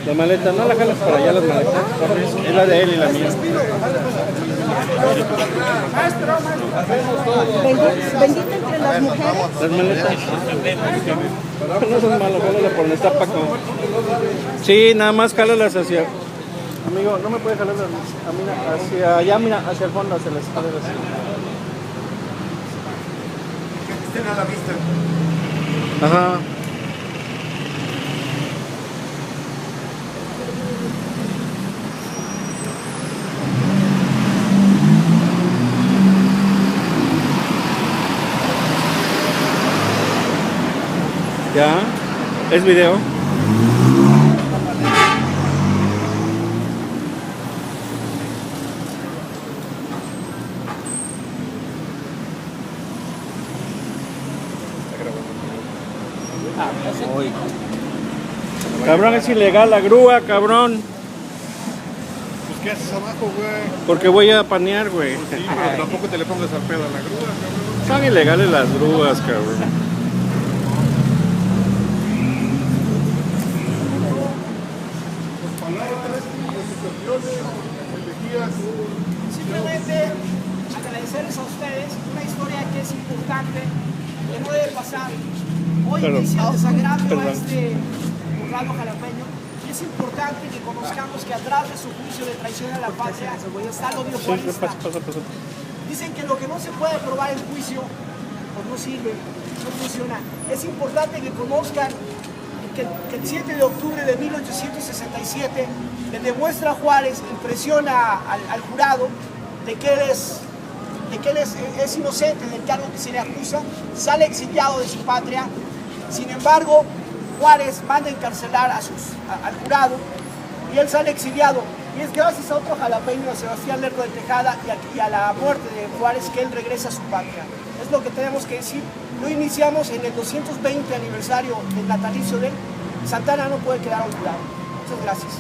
La maleta, no la jalas para allá las maletas. Es la de él y la mía. Bendita entre las mujeres. Las maletas. No son malos, jálala por donde está Paco. Sí, nada más jálalas hacia... Amigo, no me puede jalar hacia allá, mira, hacia el fondo, hacia las escaleras. Que estén a la vista. Ajá. ¿Ya? ¿Es video? Cabrón, es ilegal la grúa, cabrón. Pues ¿qué haces abajo, güey? Porque voy a panear, güey. Sí, pero tampoco te le pongas al pedo a la grúa, cabrón. Son ilegales las grúas, cabrón. Simplemente agradecerles a ustedes una historia que es importante, que no debe pasar. Hoy inicia el desagravio a este juzgado jalapeño. Y es importante que conozcamos que atrás de su juicio de traición a la patria está el odio juarista. Dicen que lo que no se puede probar en juicio, pues no sirve, no funciona. Es importante que conozcan que el 7 de octubre de 1867 le demuestra a Juárez, impresiona al jurado de que él es inocente del cargo que se le acusa, sale exiliado de su patria. Sin embargo, Juárez manda encarcelar al jurado y él sale exiliado. Y es gracias a otro jalapeño, a Sebastián Lerdo de Tejada, y a la muerte de Juárez que él regresa a su patria. Es lo que tenemos que decir. Lo iniciamos en el 220 aniversario del natalicio de él. Santana no puede quedar olvidado. Muchas gracias.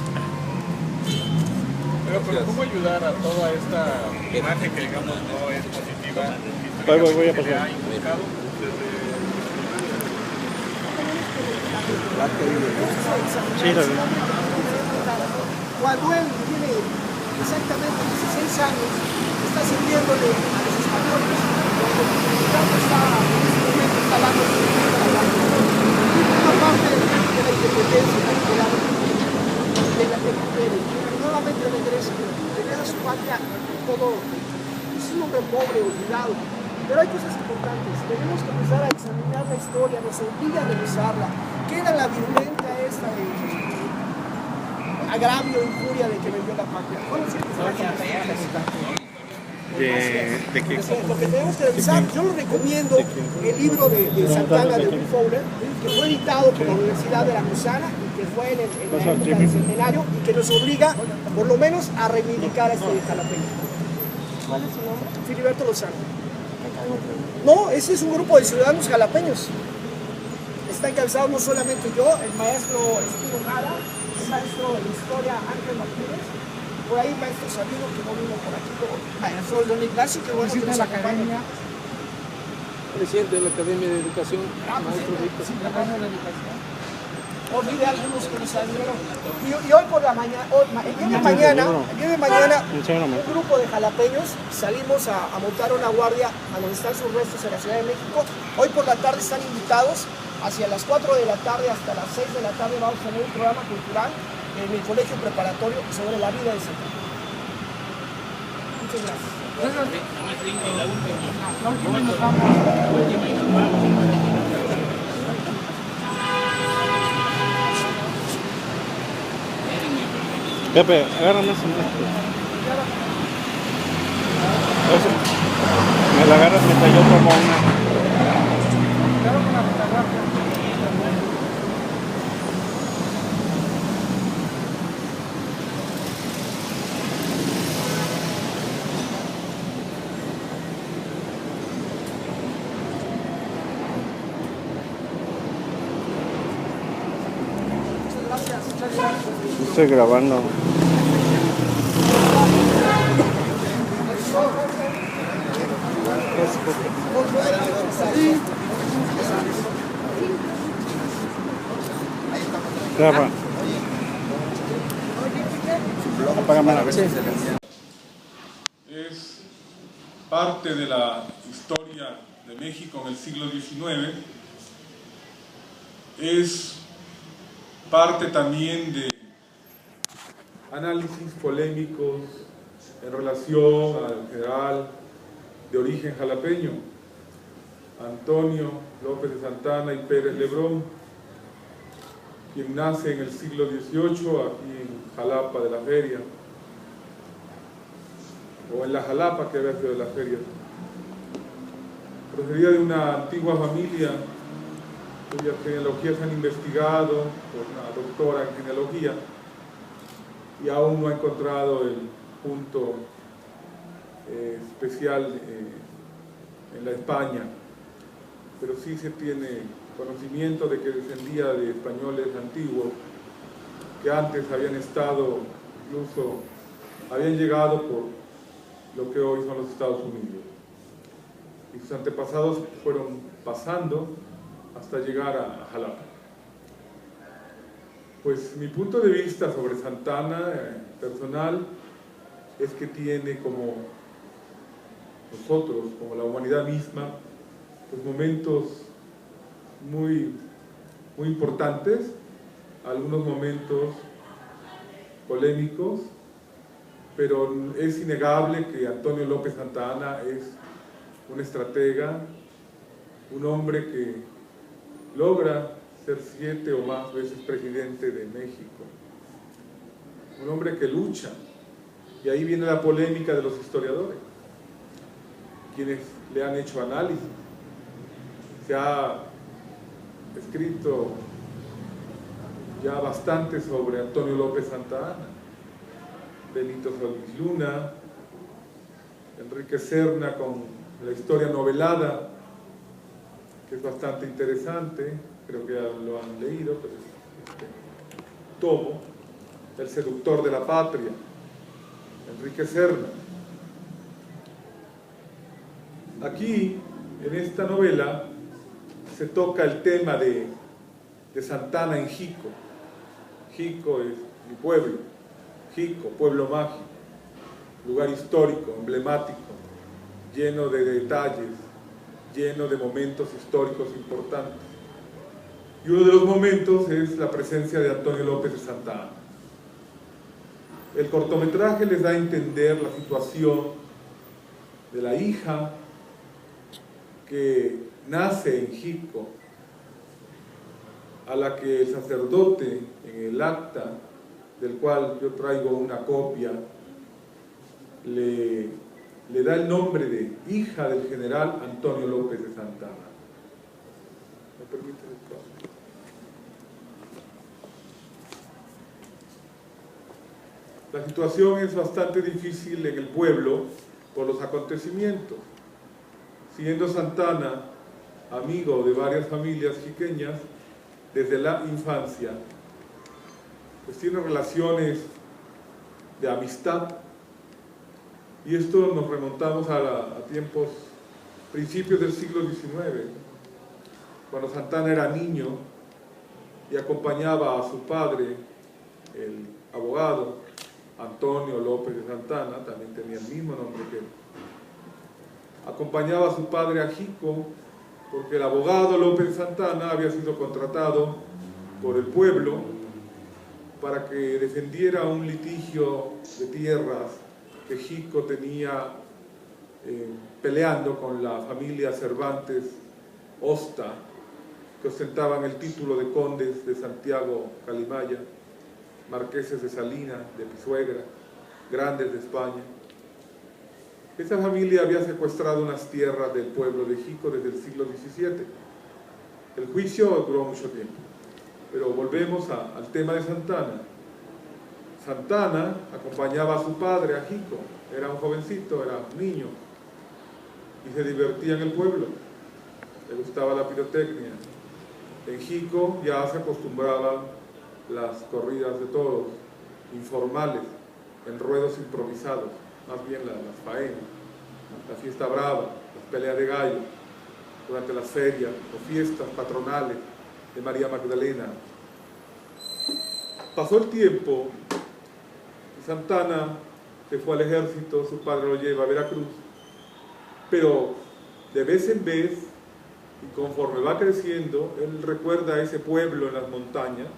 Pero ¿cómo ayudar a toda esta imagen que digamos no es positiva? Voy a pasar. Sí, la verdad. Cuando él tiene exactamente 16 años, está sirviéndole a los españoles, cuando el mexicano está en ese momento instalando una parte de la independencia, la libertad, nuevamente regresa a su patria todo, es un hombre pobre, olvidado. Pero hay cosas importantes, tenemos que empezar a examinar la historia, nos obliga a revisarla. ¿Qué era la virulenta esta de agravio e injuria de que vendió la patria? ¿De qué? Lo que tenemos que revisar, yo lo recomiendo, el libro de Santana de Will Fowler, que fue editado por la Universidad de la Veracruzana y que fue en la época del centenario y que nos obliga, por lo menos, a reivindicar a este jalapeño. ¿Cuál es su nombre? Filiberto Lozano. No, ese es un grupo de ciudadanos jalapeños. Está encabezado no solamente yo, el maestro Espino Mara, el maestro de historia Ángel Martínez, por ahí maestro Sabino, que no vino por aquí, maestro Don Ignacio, que bueno que nos acompaña. Presidente de la Academia de Educación, maestro Víctor. Olvidé algunos que nos salieron. Y hoy por la mañana, el día de mañana, un grupo de jalapeños salimos a montar una guardia a donde están sus restos en la Ciudad de México. Hoy por la tarde están invitados, hacia las 4 de la tarde hasta las 6 de la tarde vamos a tener un programa cultural en el colegio preparatorio sobre la vida de Santana. Muchas gracias. Pepe, agárrame ese. Me la agarras mientras yo tomo una. Estoy grabando. Rafa. Apágame la vez. Es parte de la historia de México en el siglo XIX, es parte también de análisis polémicos en relación al general de origen jalapeño, Antonio López de Santana y Pérez Lebrón, quien nace en el siglo XVIII aquí en Jalapa de la Feria, o en la Jalapa que había sido de la Feria. Procedía de una antigua familia cuyas genealogías se han investigado por una doctora en genealogía y aún no ha encontrado el punto especial en la España, pero sí se tiene conocimiento de que descendía de españoles antiguos que antes habían estado, incluso habían llegado por lo que hoy son los Estados Unidos, y sus antepasados fueron pasando hasta llegar a Jalapa. Pues mi punto de vista sobre Santana personal es que tiene, como nosotros, como la humanidad misma, pues momentos muy importantes, algunos momentos polémicos, pero es innegable que Antonio López Santa Anna es un estratega, un hombre que logra ser 7 o más veces presidente de México, un hombre que lucha, y ahí viene la polémica de los historiadores, quienes le han hecho análisis. Se ha escrito ya bastante sobre Antonio López Santa Anna, Benito Solís Luna, Enrique Serna con la historia novelada, que es bastante interesante, creo que ya lo han leído, pero tomo, El seductor de la patria, Enrique Serna. Aquí, en esta novela, se toca el tema de Santana en Jico. Jico es mi pueblo, Jico, pueblo mágico, lugar histórico, emblemático, lleno de detalles, lleno de momentos históricos importantes. Y uno de los momentos es la presencia de Antonio López de Santa Anna. El cortometraje les da a entender la situación de la hija que nace en Jico, a la que el sacerdote en el acta, del cual yo traigo una copia, le da el nombre de hija del general Antonio López de Santa Anna. ¿Me permite esto? La situación es bastante difícil en el pueblo por los acontecimientos. Siendo Santa Anna amigo de varias familias jiqueñas desde la infancia, pues tiene relaciones de amistad, y esto nos remontamos a tiempos, principios del siglo XIX, cuando Santa Anna era niño y acompañaba a su padre, el abogado Antonio López de Santa Anna, también tenía el mismo nombre que él. Acompañaba a su padre a Jico porque el abogado López de Santa Anna había sido contratado por el pueblo para que defendiera un litigio de tierras que Jico tenía peleando con la familia Cervantes Hosta, que ostentaban el título de condes de Santiago Calimaya, marqueses de Salinas, de Pisuegra, grandes de España. Esa familia había secuestrado unas tierras del pueblo de Jico desde el siglo XVII. El juicio duró mucho tiempo, pero volvemos al tema de Santa Anna. Santa Anna acompañaba a su padre a Jico, era un jovencito, era un niño, y se divertía en el pueblo, le gustaba la pirotecnia. En Jico ya se acostumbraban las corridas de toros informales, en ruedos improvisados, más bien las faenas, la fiesta brava, las peleas de gallo, durante las ferias o fiestas patronales de María Magdalena. Pasó el tiempo, Santana se fue al ejército, su padre lo lleva a Veracruz, pero de vez en vez, y conforme va creciendo, él recuerda a ese pueblo en las montañas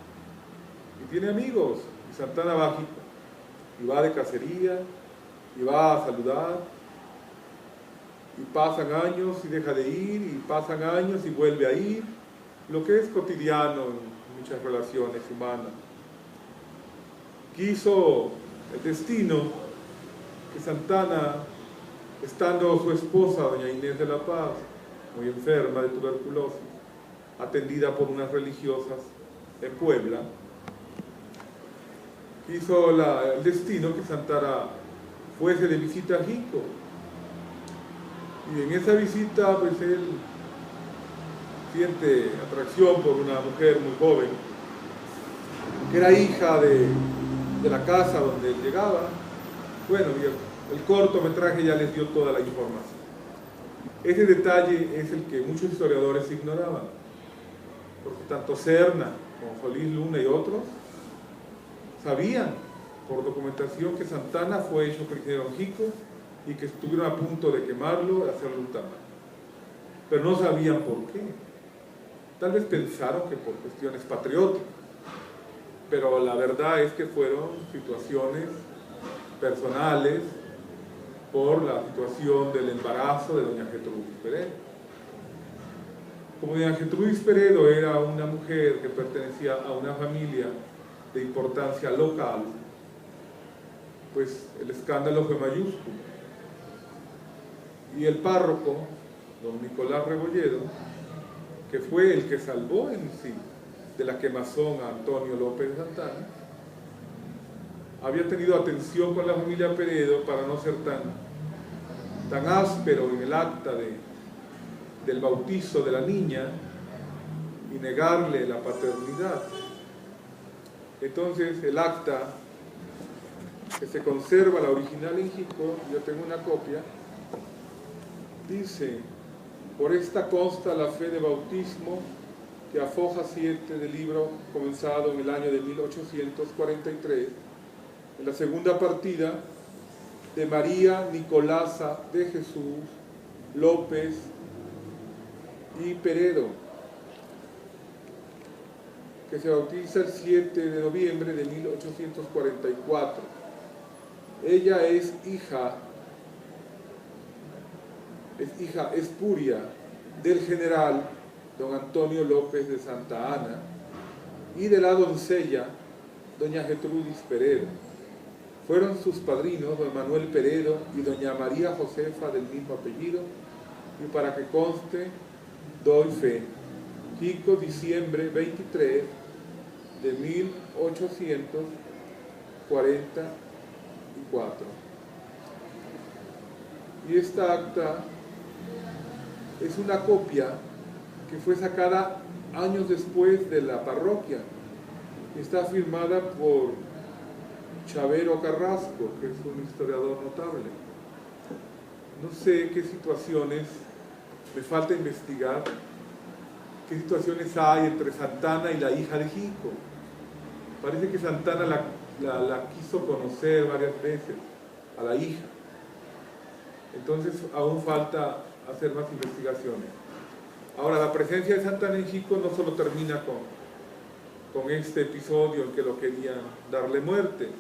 y tiene amigos. Y Santana va y va de cacería, y va a saludar, y pasan años y deja de ir, y pasan años y vuelve a ir, lo que es cotidiano en muchas relaciones humanas. Quiso el destino que Santana, estando su esposa, doña Inés de la Paz, muy enferma de tuberculosis, atendida por unas religiosas en Puebla, quiso el destino que Santana fuese de visita a Jico. Y en esa visita, pues él siente atracción por una mujer muy joven, que era hija de la casa donde él llegaba. Bueno, el cortometraje ya les dio toda la información. Ese detalle es el que muchos historiadores ignoraban, porque tanto Serna como Solís Luna y otros sabían por documentación que Santana fue hecho prisionero en Jico y que estuvieron a punto de quemarlo y hacerlo un tamal. Pero no sabían por qué. Tal vez pensaron que por cuestiones patrióticas, pero la verdad es que fueron situaciones personales por la situación del embarazo de doña Gertrudis Peredo. Como doña Gertrudis Peredo era una mujer que pertenecía a una familia de importancia local, pues el escándalo fue mayúsculo. Y el párroco, don Nicolás Rebolledo, que fue el que salvó en sí de la quemazón a Antonio López de Santana, había tenido atención con la familia Peredo para no ser tan áspero en el acta del bautizo de la niña y negarle la paternidad. Entonces el acta, que se conserva la original en Jico, yo tengo una copia, dice: por esta consta la fe de bautismo que a foja 7 del libro comenzado en el año de 1843, en la segunda partida, de María Nicolasa de Jesús López y Peredo, que se bautiza el 7 de noviembre de 1844. Ella es hija espuria del general don Antonio López de Santa Ana y de la doncella doña Gertrudis Peredo. Fueron sus padrinos don Manuel Peredo y doña María Josefa del mismo apellido, y para que conste, doy fe. Jico, diciembre 23 de 1844. Y esta acta es una copia que fue sacada años después de la parroquia. Está firmada por Chavero Carrasco, que es un historiador notable. No sé qué situaciones, me falta investigar, qué situaciones hay entre Santana y la hija de Jico. Parece que Santana la quiso conocer varias veces, a la hija. Entonces aún falta hacer más investigaciones. Ahora, la presencia de Santana en Jico no solo termina con este episodio en que lo querían darle muerte.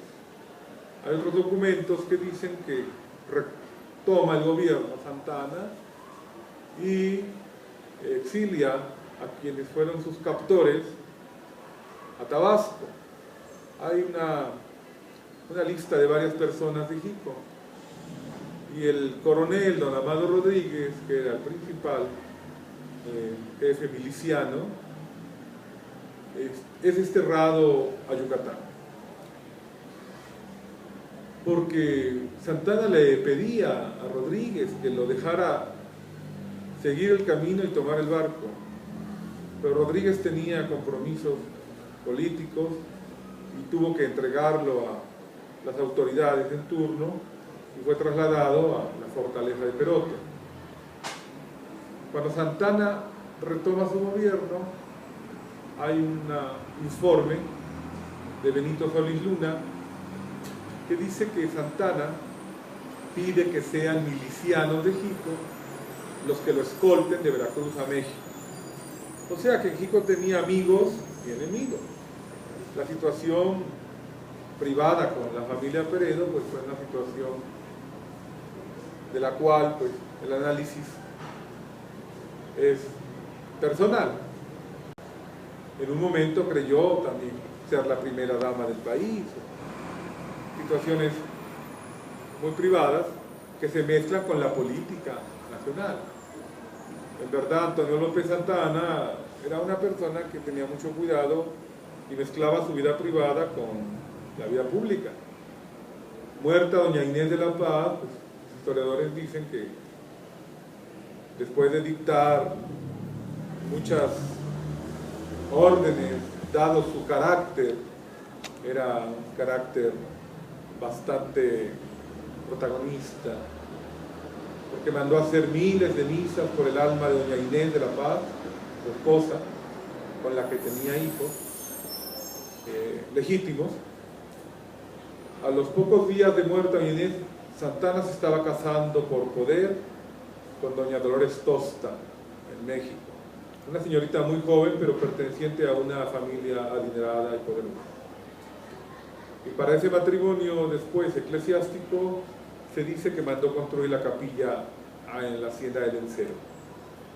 Hay otros documentos que dicen que retoma el gobierno Santana y exilia a quienes fueron sus captores a Tabasco. Hay una lista de varias personas de Jico. Y el coronel don Amado Rodríguez, que era el principal jefe miliciano, es desterrado a Yucatán. Porque Santana le pedía a Rodríguez que lo dejara seguir el camino y tomar el barco. Pero Rodríguez tenía compromisos políticos y tuvo que entregarlo a las autoridades en turno y fue trasladado a la fortaleza de Perote. Cuando Santana retoma su gobierno, hay un informe de Benito Solís Luna, que dice que Santana pide que sean milicianos de Jico los que lo escolten de Veracruz a México. O sea que en Jico tenía amigos y enemigos. La situación privada con la familia Peredo pues fue una situación de la cual pues el análisis es personal. En un momento creyó también ser la primera dama del país. Situaciones muy privadas que se mezclan con la política nacional. En verdad, Antonio López Santa Anna era una persona que tenía mucho cuidado y mezclaba su vida privada con la vida pública. Muerta doña Inés de la Paz, pues, los historiadores dicen que después de dictar muchas órdenes, dado su carácter, era un carácter bastante protagonista, porque mandó a hacer miles de misas por el alma de doña Inés de la Paz, su esposa, con la que tenía hijos legítimos. A los pocos días de muerta doña Inés, Santa Anna se estaba casando por poder con doña Dolores Tosta en México, una señorita muy joven pero perteneciente a una familia adinerada y poderosa. Y para ese matrimonio después eclesiástico se dice que mandó construir la capilla en la hacienda del Encero,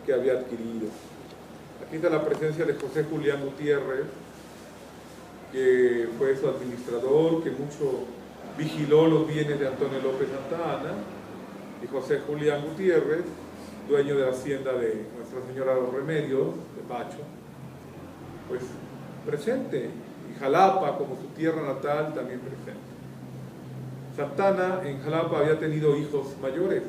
que había adquirido. Aquí está la presencia de José Julián Gutiérrez, que fue su administrador, que mucho vigiló los bienes de Antonio López Santa Anna, y José Julián Gutiérrez, dueño de la hacienda de Nuestra Señora de los Remedios, de Pacho, pues presente. Y Jalapa, como su tierra natal, también presente. Santa Anna en Jalapa había tenido hijos mayores,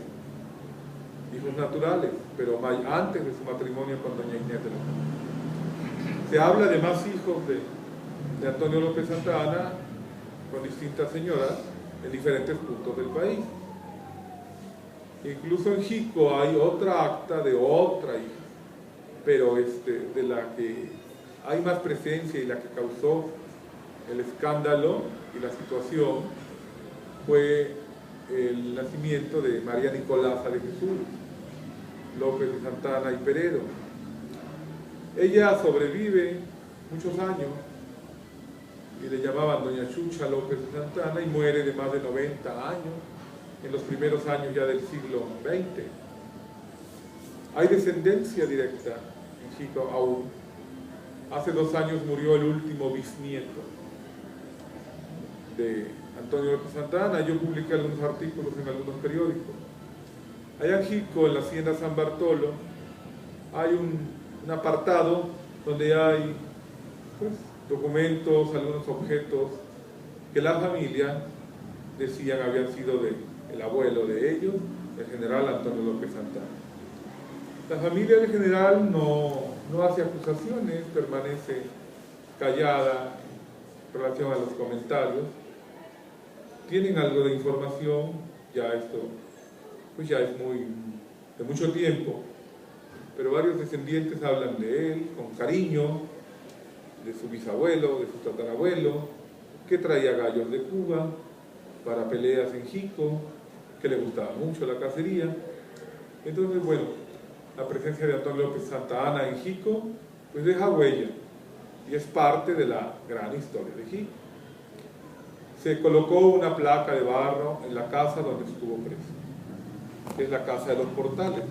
hijos naturales, pero antes de su matrimonio con doña Inés de la Paz. Se habla de más hijos de Antonio López Santa Anna con distintas señoras en diferentes puntos del país. Incluso en Jico hay otra acta de otra hija, pero de la que hay más presencia y la que causó el escándalo y la situación fue el nacimiento de María Nicolasa de Jesús López de Santa Anna y Peredo. Ella sobrevive muchos años y le llamaban doña Chucha López de Santa Anna y muere de más de 90 años en los primeros años ya del siglo XX. Hay descendencia directa en Jico aún. Hace 2 años murió el último bisnieto de Antonio López Santa Anna. Yo publiqué algunos artículos en algunos periódicos. Allá en Jico, en la hacienda San Bartolo, hay un apartado donde hay pues, documentos, algunos objetos que la familia decían habían sido del abuelo de ellos, el general Antonio López Santa Anna. La familia del general no hace acusaciones, permanece callada en relación a los comentarios. Tienen algo de información, ya esto pues ya es de mucho tiempo, pero varios descendientes hablan de él con cariño, de su bisabuelo, de su tatarabuelo, que traía gallos de Cuba para peleas en Jico, que le gustaba mucho la cacería. Entonces, bueno, la presencia de Antonio López Santa Anna en Jico, pues deja huella y es parte de la gran historia de Jico. Se colocó una placa de barro en la casa donde estuvo preso, que es la Casa de los Portales.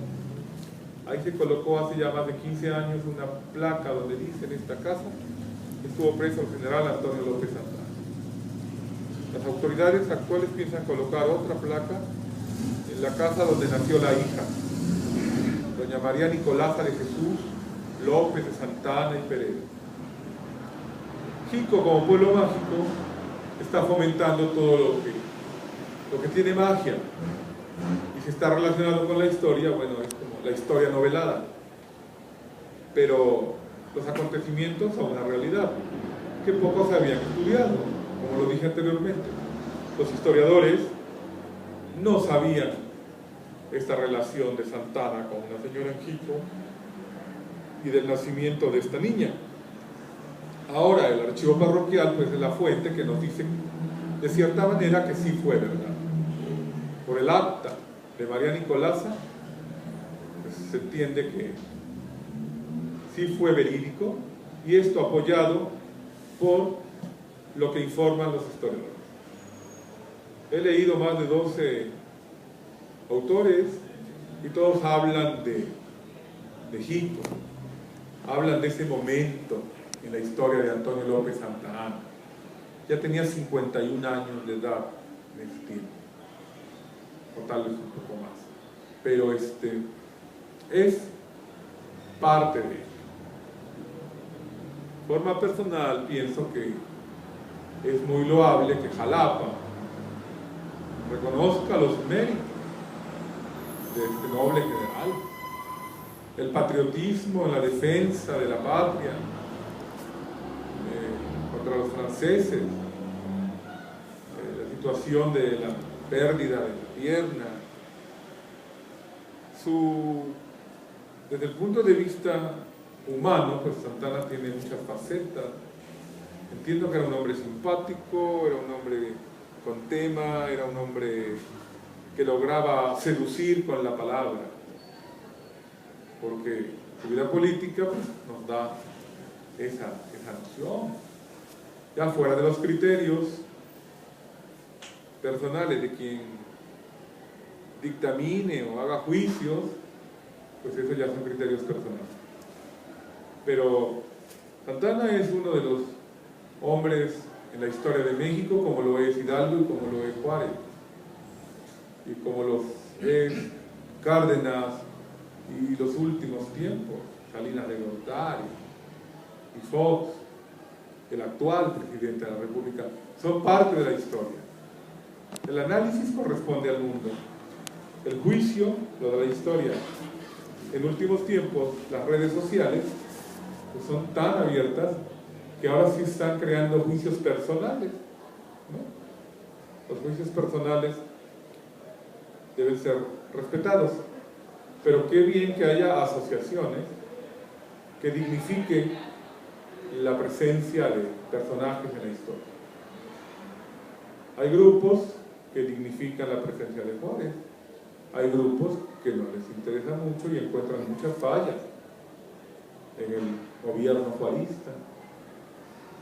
Ahí se colocó hace ya más de 15 años una placa donde dice: en esta casa estuvo preso el general Antonio López Santa Anna. Las autoridades actuales piensan colocar otra placa en la casa donde nació la hija, doña María Nicolasa de Jesús López de Santa Anna y Peredo. Jico, como pueblo mágico, está fomentando todo lo que tiene magia y si está relacionado con la historia, bueno, es como la historia novelada, pero los acontecimientos son una realidad que pocos habían estudiado, como lo dije anteriormente. Los historiadores no sabían esta relación de Santa Anna con una señora en Jico y del nacimiento de esta niña. Ahora el archivo parroquial pues es la fuente que nos dice de cierta manera que sí fue verdad. Por el acta de María Nicolasa pues se entiende que sí fue verídico, y esto apoyado por lo que informan los historiadores. He leído más de 12 autores y todos hablan de Jico, hablan de ese momento en la historia de Antonio López Santa Anna. Ya tenía 51 años de edad en ese tiempo, o tal vez un poco más, pero es parte de ello. De forma personal pienso que es muy loable que Jalapa reconozca los méritos de este noble general, el patriotismo en la defensa de la patria contra los franceses, la situación de la pérdida de la pierna, desde el punto de vista humano, pues Santa Anna tiene muchas facetas. Entiendo que era un hombre simpático, era un hombre con tema, era un hombre que lograba seducir con la palabra, porque su vida política pues, nos da esa noción. Ya fuera de los criterios personales de quien dictamine o haga juicios, pues eso ya son criterios personales. Pero Santa Anna es uno de los hombres en la historia de México, como lo es Hidalgo y como lo es Juárez, y como los es Cárdenas y los últimos tiempos, Salinas de Gortari y Fox, el actual presidente de la República, son parte de la historia. El análisis corresponde al mundo, el juicio lo de la historia. En últimos tiempos las redes sociales pues, son tan abiertas que ahora sí están creando juicios personales, ¿no? Los juicios personales deben ser respetados, pero qué bien que haya asociaciones que dignifiquen la presencia de personajes en la historia. Hay grupos que dignifican la presencia de Juárez, hay grupos que no les interesa mucho y encuentran muchas fallas en el gobierno juarista.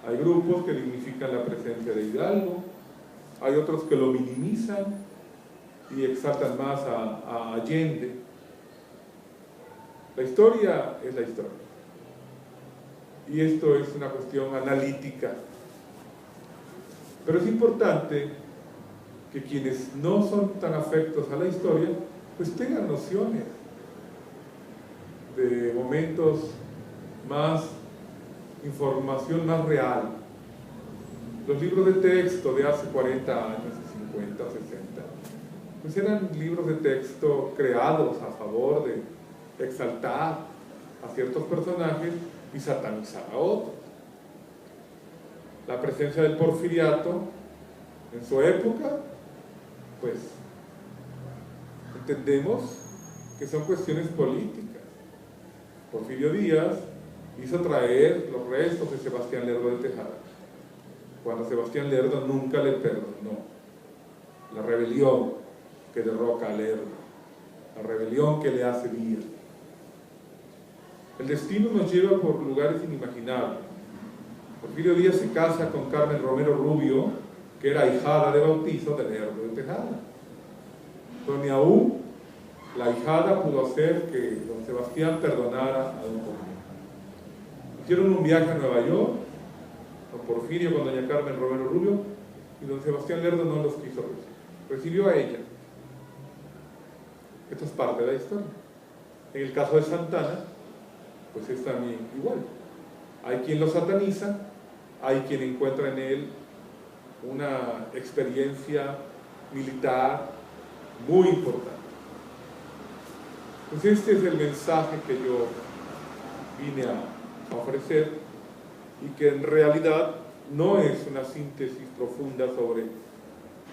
Hay grupos que dignifican la presencia de Hidalgo, hay otros que lo minimizan y exaltan más a Allende. La historia es la historia. Y esto es una cuestión analítica. Pero es importante que quienes no son tan afectos a la historia, pues tengan nociones de momentos más, información más real. Los libros de texto de hace 40 años, 50, 60, pues eran libros de texto creados a favor de exaltar a ciertos personajes y satanizar a otros. La presencia del porfiriato en su época, pues entendemos que son cuestiones políticas. Porfirio Díaz hizo traer los restos de Sebastián Lerdo de Tejada, cuando Sebastián Lerdo nunca le perdonó la rebelión que derroca a Lerdo, la rebelión que le hace vida. El destino nos lleva por lugares inimaginables. Porfirio Díaz se casa con Carmen Romero Rubio, que era ahijada de bautizo de Lerdo de Tejada. Pero ni aún la ahijada pudo hacer que don Sebastián perdonara a don Porfirio. Hicieron un viaje a Nueva York, don Porfirio con doña Carmen Romero Rubio, y don Sebastián Lerdo no los quiso recibir. Recibió a ella. Esto es parte de la historia. En el caso de Santa Anna, pues es también igual. Hay quien lo sataniza, hay quien encuentra en él una experiencia militar muy importante. Pues este es el mensaje que yo vine a ofrecer y que en realidad no es una síntesis profunda sobre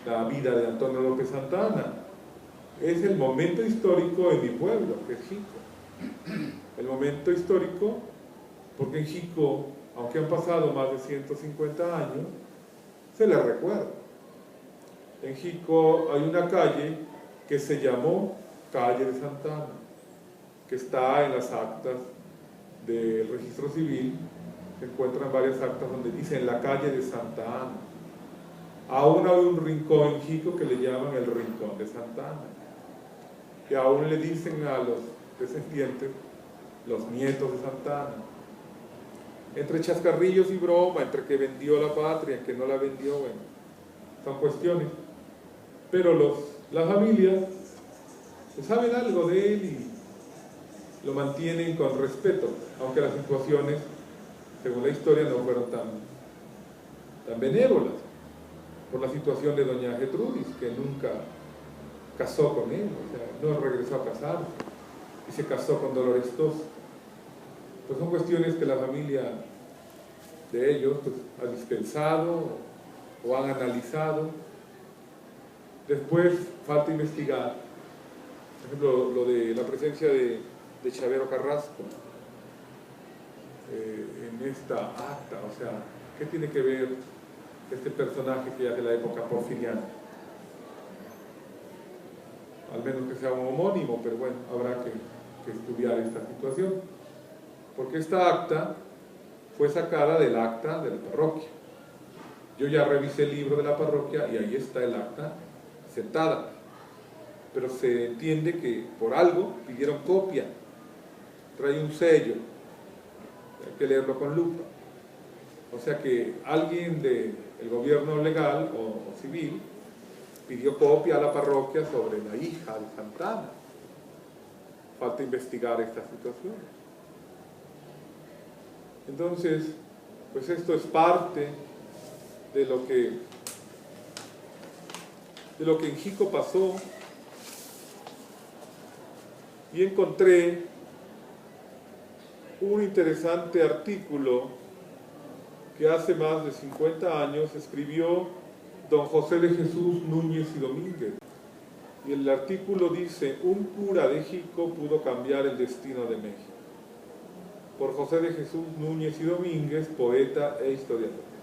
la vida de Antonio López Santa Anna. Es el momento histórico en mi pueblo, que es Jico. El momento histórico porque en Jico aunque han pasado más de 150 años, se le recuerda. En Jico hay una calle que se llamó Calle de Santa Ana, que está en las actas del registro civil. Se encuentran varias actas donde dicen la calle de Santa Ana. Aún hay un rincón en Jico que le llaman el Rincón de Santa Ana, que aún le dicen a los descendientes los nietos de Santa Ana. Entre chascarrillos y broma, entre que vendió la patria, que no la vendió, bueno, son cuestiones. Pero las familias saben algo de él y lo mantienen con respeto, aunque las situaciones, según la historia, no fueron tan benévolas, por la situación de doña Gertrudis, que nunca casó con él, o sea, no regresó a casarse, y se casó con Dolores Tost. Pues son cuestiones que la familia de ellos pues, ha dispensado o han analizado. Después falta investigar, por ejemplo, lo de la presencia de Chavero Carrasco en esta acta, o sea, ¿qué tiene que ver este personaje que ya es de la época porfiriana? Al menos que sea un homónimo, pero bueno, habrá que estudiar esta situación, porque esta acta fue sacada del acta de la parroquia. Yo ya revisé el libro de la parroquia y ahí está el acta aceptada, pero se entiende que por algo pidieron copia, trae un sello, hay que leerlo con lupa. O sea que alguien del gobierno legal o civil pidió copia a la parroquia sobre la hija de Santa Ana. Falta investigar esta situación. Entonces, pues esto es parte de lo que en Jico pasó, y encontré un interesante artículo que hace más de 50 años escribió don José de Jesús Núñez y Domínguez. Y el artículo dice: un cura de Jico pudo cambiar el destino de México. Por José de Jesús Núñez y Domínguez, poeta e historiador.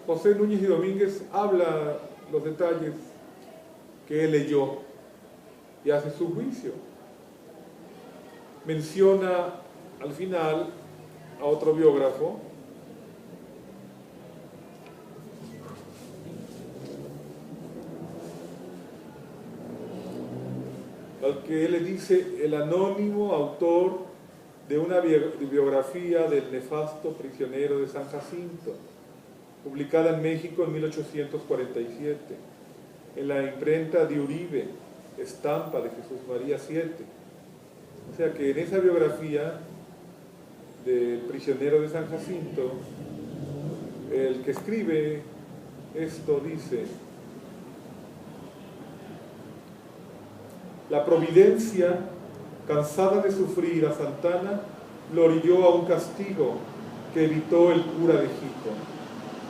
José Núñez y Domínguez habla los detalles que él leyó y hace su juicio. Menciona al final a otro biógrafo, al que él le dice el anónimo autor de una biografía del nefasto prisionero de San Jacinto, publicada en México en 1847, en la imprenta de Uribe, estampa de Jesús María 7. O sea que en esa biografía del prisionero de San Jacinto, el que escribe esto dice: la providencia, cansada de sufrir a Santa Ana, lo orilló a un castigo que evitó el cura de Jico.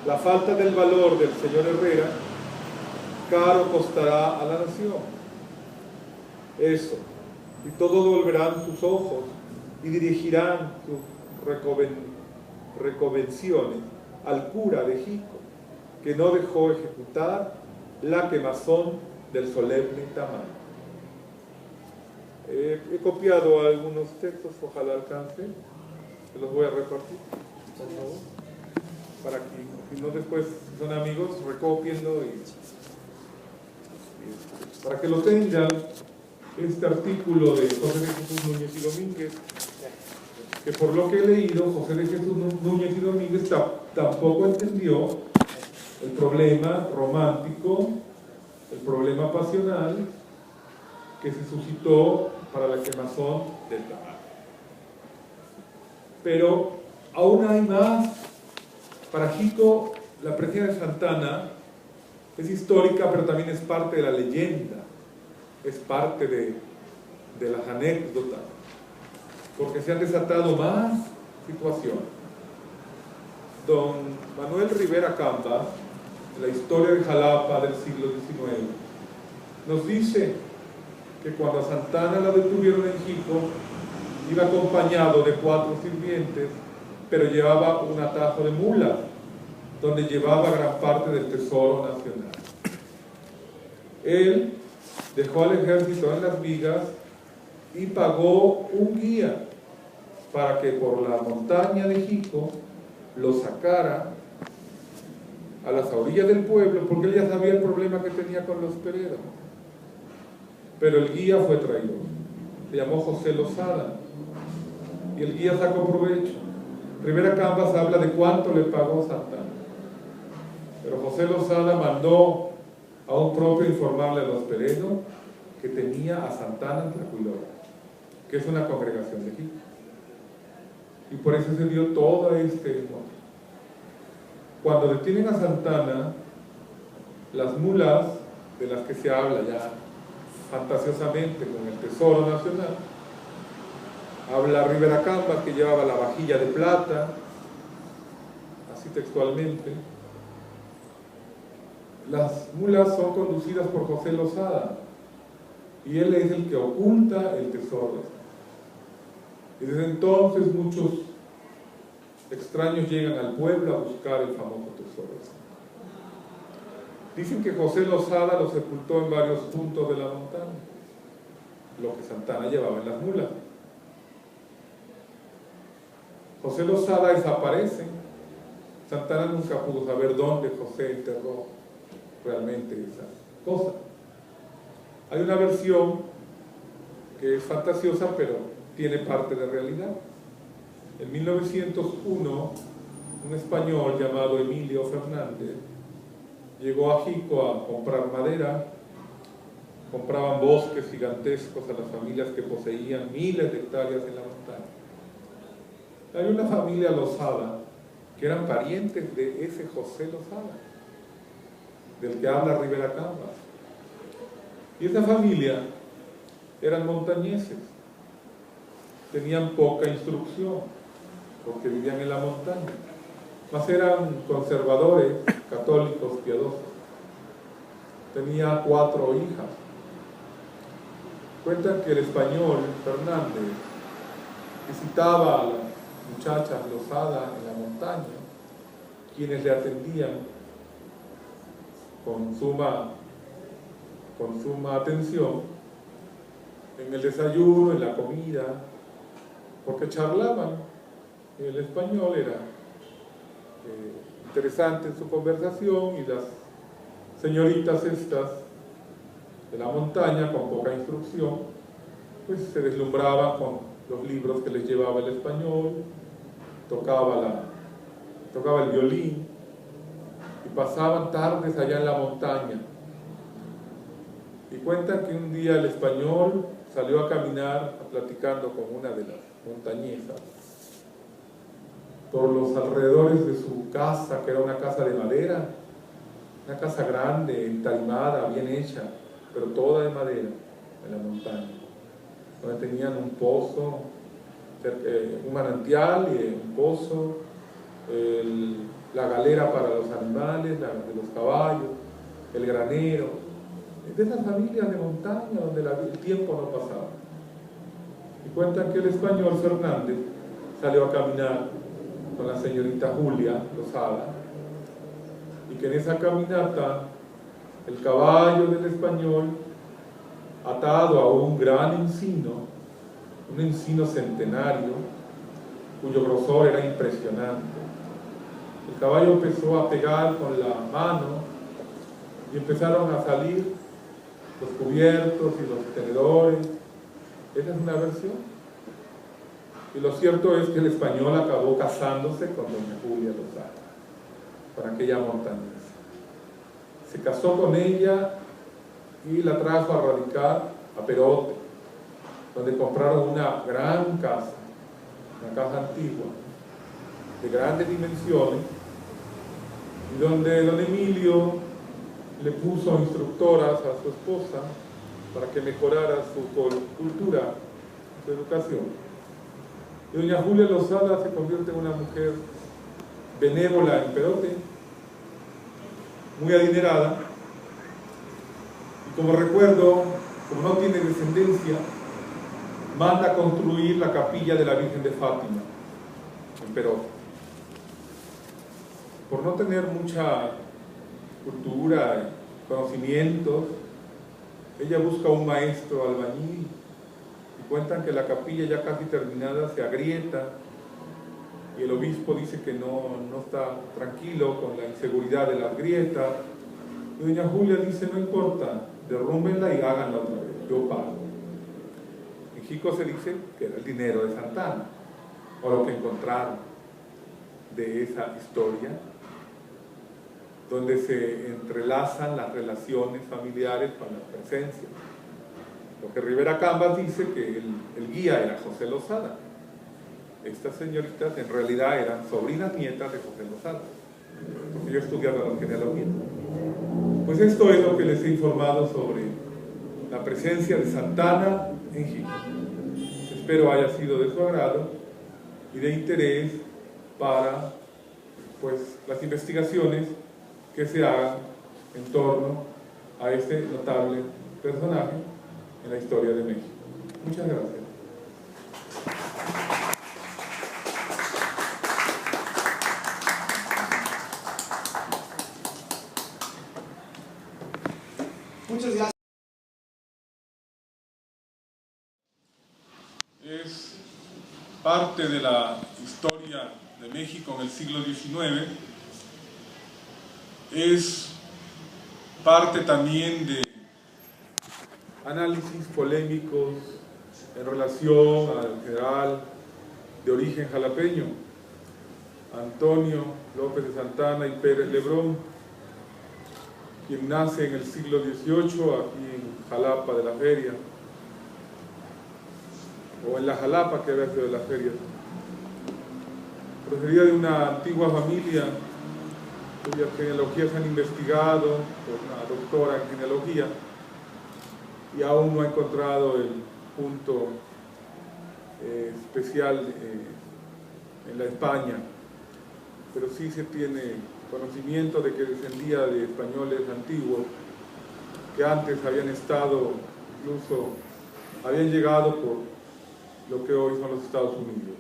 La falta del valor del señor Herrera caro costará a la nación. Eso, y todos volverán sus ojos y dirigirán sus reconvenciones al cura de Jico, que no dejó ejecutar la quemazón del solemne tamaño. He copiado algunos textos, ojalá alcance, se los voy a repartir, por favor, para que, si no después, si son amigos, recópienlo y para que lo tengan. Este artículo de José de Jesús Núñez y Domínguez, que por lo que he leído, José de Jesús Núñez y Domínguez tampoco entendió el problema romántico, el problema pasional que se suscitó para la quemazón del tabaco. Pero aún hay más. Para Jico, la presencia de Santa Ana es histórica, pero también es parte de la leyenda, es parte de las anécdotas, porque se han desatado más situaciones. Don Manuel Rivera Camba, en la historia de Jalapa del siglo XIX, nos dice que cuando a Santa Ana la detuvieron en Jico, iba acompañado de 4 sirvientes, pero llevaba un atajo de mulas, donde llevaba gran parte del tesoro nacional. Él dejó al ejército en las vigas y pagó un guía para que por la montaña de Jico lo sacara a las orillas del pueblo, porque él ya sabía el problema que tenía con los peredos. Pero el guía fue traidor, se llamó José Lozada, y el guía sacó provecho. Rivera Cambas habla de cuánto le pagó Santana, pero José Lozada mandó a un propio informarle a los peredos que tenía a Santana en Tlacuilora, que es una congregación de Jico, y por eso se dio todo este modo. Cuando detienen a Santana, las mulas de las que se habla ya fantasiosamente con el tesoro nacional, habla Rivera Cambas que llevaba la vajilla de plata, así textualmente. Las mulas son conducidas por José Lozada y él es el que oculta el tesoro. Y desde entonces muchos extraños llegan al pueblo a buscar el famoso tesoro. Dicen que José Lozada lo sepultó en varios puntos de la montaña, lo que Santana llevaba en las mulas. José Lozada desaparece. Santana nunca pudo saber dónde José enterró realmente esas cosas. Hay una versión que es fantasiosa, pero tiene parte de realidad. En 1901, un español llamado Emilio Fernández llegó a Jico a comprar madera. Compraban bosques gigantescos a las familias que poseían miles de hectáreas en la montaña. Hay una familia Lozada que eran parientes de ese José Lozada, del que habla Rivera Cambas. Y esa familia eran montañeses, tenían poca instrucción, porque vivían en la montaña, mas eran conservadores, católicos, piadosos. Tenía 4 hijas. Cuentan que el español Fernández visitaba a las muchachas Lozada en la montaña, quienes le atendían con suma atención en el desayuno, en la comida, porque charlaban. El español era interesante en su conversación y las señoritas estas de la montaña con poca instrucción pues se deslumbraban con los libros que les llevaba el español, tocaba el violín y pasaban tardes allá en la montaña. Y cuentan que un día el español salió a caminar platicando con una de las montañesas por los alrededores de su casa, que era una casa de madera, una casa grande, entarimada, bien hecha, pero toda de madera, en la montaña, donde tenían un pozo, un manantial y un pozo, la galera para los animales, de los caballos, el granero, de esas familias de montaña donde el tiempo no pasaba. Y cuentan que el español Fernández salió a caminar con la señorita Julia Lozada y que en esa caminata el caballo del español, atado a un gran encino, un encino centenario cuyo grosor era impresionante, el caballo empezó a pegar con la mano y empezaron a salir los cubiertos y los tenedores. Esa es una versión. Y lo cierto es que el español acabó casándose con doña Julia Lozada, con aquella montañesa. Se casó con ella y la trajo a radicar a Perote, donde compraron una gran casa, una casa antigua, de grandes dimensiones, y donde don Emilio le puso instructoras a su esposa para que mejorara su cultura, su educación. Y doña Julia Lozada se convierte en una mujer benévola en Perote, muy adinerada, y como recuerdo, como no tiene descendencia, manda construir la capilla de la Virgen de Fátima en Perote. por no tener mucha cultura, conocimientos, ella busca un maestro albañil y cuentan que la capilla ya casi terminada se agrieta y el obispo dice que no está tranquilo con la inseguridad de las grietas y doña Julia dice: no importa, derrúmbenla y háganla otra vez, yo pago. En Jico se dice que era el dinero de Santana, o lo que encontraron de esa historia, donde se entrelazan las relaciones familiares con la presencia. Lo que Rivera Cambas dice que el guía era José Lozada. Estas señoritas en realidad eran sobrinas nietas de José Lozada, porque yo estudiaba la genealogía. Pues esto es lo que les he informado sobre la presencia de Santana en Jico. Espero haya sido de su agrado y de interés para pues, las investigaciones que se hagan en torno a este notable personaje en la historia de México. Muchas gracias. Muchas gracias. Es parte de la historia de México en el siglo XIX, es parte también de análisis polémicos en relación al general de origen jalapeño, Antonio López de Santana y Pérez Lebrón, quien nace en el siglo XVIII aquí en Jalapa de la Feria, o en la Jalapa que había sido de la Feria. Procedía de una antigua familia cuyas genealogías se han investigado por una doctora en genealogía y aún no ha encontrado el punto especial en la España, pero sí se tiene conocimiento de que descendía de españoles antiguos que antes habían estado, incluso habían llegado por lo que hoy son los Estados Unidos.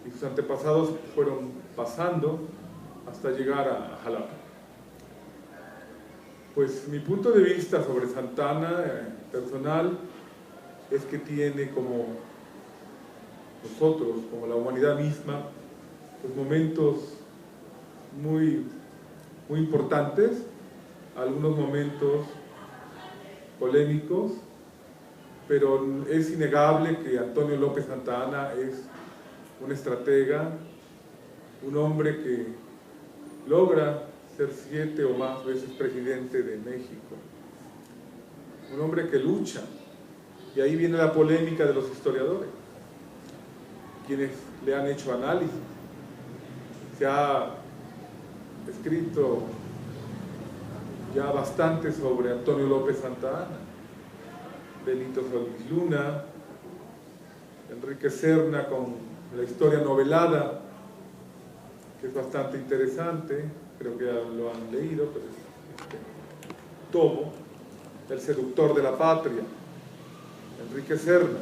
Y sus antepasados fueron pasando hasta llegar a Jalapa. Pues mi punto de vista sobre Santana personal es que tiene, como nosotros, como la humanidad misma, pues momentos muy importantes, algunos momentos polémicos, pero es innegable que Antonio López Santa Anna es un estratega, un hombre que logra ser 7 o más veces presidente de México, un hombre que lucha, y ahí viene la polémica de los historiadores, quienes le han hecho análisis. Se ha escrito ya bastante sobre Antonio López Santa Anna, Benito Solís Luna, Enrique Serna con la historia novelada, que es bastante interesante, creo que ya lo han leído, pero es tomo, El seductor de la patria, Enrique Serna.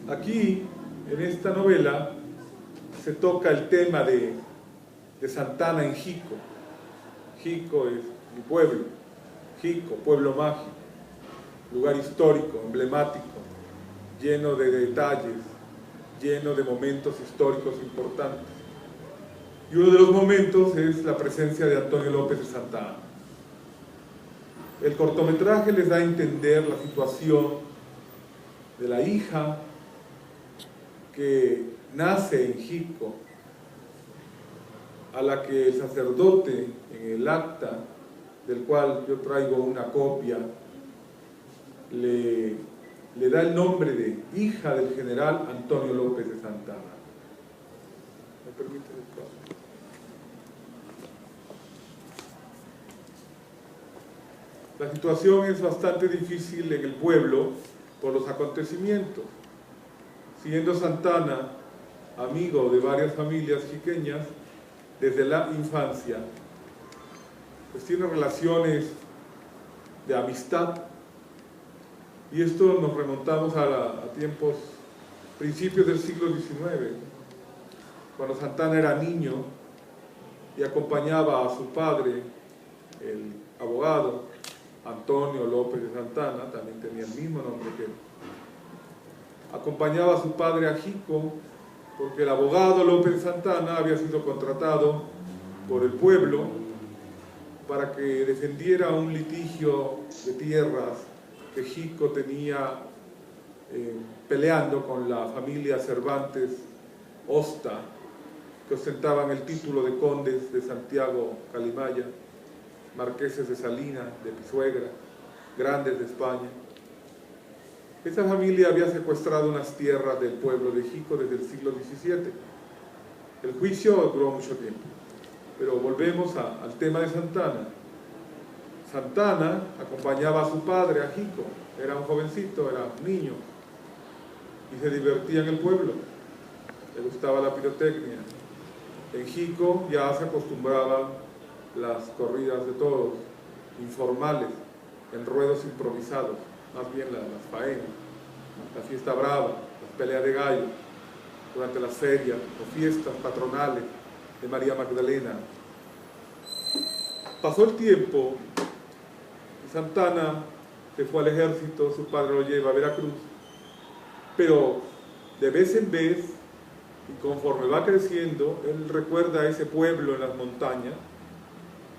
Aquí, en esta novela, se toca el tema de Santa Anna en Jico. Jico es mi pueblo, Jico, pueblo mágico, lugar histórico, emblemático, lleno de detalles, lleno de momentos históricos importantes. Y uno de los momentos es la presencia de Antonio López de Santa Anna. El cortometraje les da a entender la situación de la hija que nace en Jico, a la que el sacerdote en el acta, del cual yo traigo una copia, le da el nombre de hija del general Antonio López de Santa Anna. ¿Me permite el caso? La situación es bastante difícil en el pueblo por los acontecimientos. Siendo Santa Anna amigo de varias familias jiqueñas desde la infancia, pues tiene relaciones de amistad, y esto nos remontamos a tiempos, principios del siglo XIX. cuando Santana era niño y acompañaba a su padre, el abogado Antonio López de Santana, también tenía el mismo nombre que él. Acompañaba a su padre a Jico porque el abogado López de Santana había sido contratado por el pueblo para que defendiera un litigio de tierras que Jico tenía peleando con la familia Cervantes Osta, que ostentaban el título de condes de Santiago Calimaya, marqueses de Salinas, de Pisuegra, grandes de España. Esa familia había secuestrado unas tierras del pueblo de Jico desde el siglo XVII. El juicio duró mucho tiempo. Pero volvemos al tema de Santana. Santana acompañaba a su padre a Jico, era un jovencito, era un niño, y se divertía en el pueblo, le gustaba la pirotecnia. En Jico ya se acostumbraban las corridas de toros, informales, en ruedos improvisados, más bien las faenas, la fiesta brava, las peleas de gallo, durante las ferias o fiestas patronales de María Magdalena. Pasó el tiempo y Santana se fue al ejército, su padre lo lleva a Veracruz, pero de vez en vez, y conforme va creciendo, él recuerda a ese pueblo en las montañas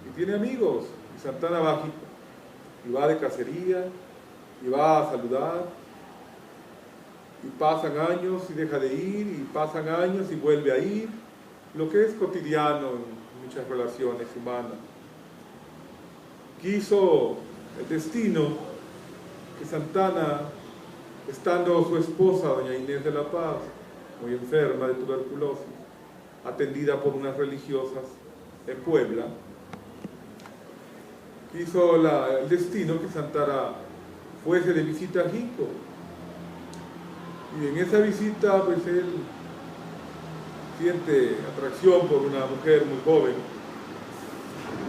y tiene amigos, y Santana va a Jico, y va de cacería, y va a saludar, y pasan años y deja de ir, y pasan años y vuelve a ir, lo que es cotidiano en muchas relaciones humanas. Quiso el destino que Santana, estando su esposa, doña Inés de la Paz, muy enferma de tuberculosis, atendida por unas religiosas en Puebla, quiso el destino que Santana fuese de visita a Jico. Y en esa visita, pues él siente atracción por una mujer muy joven,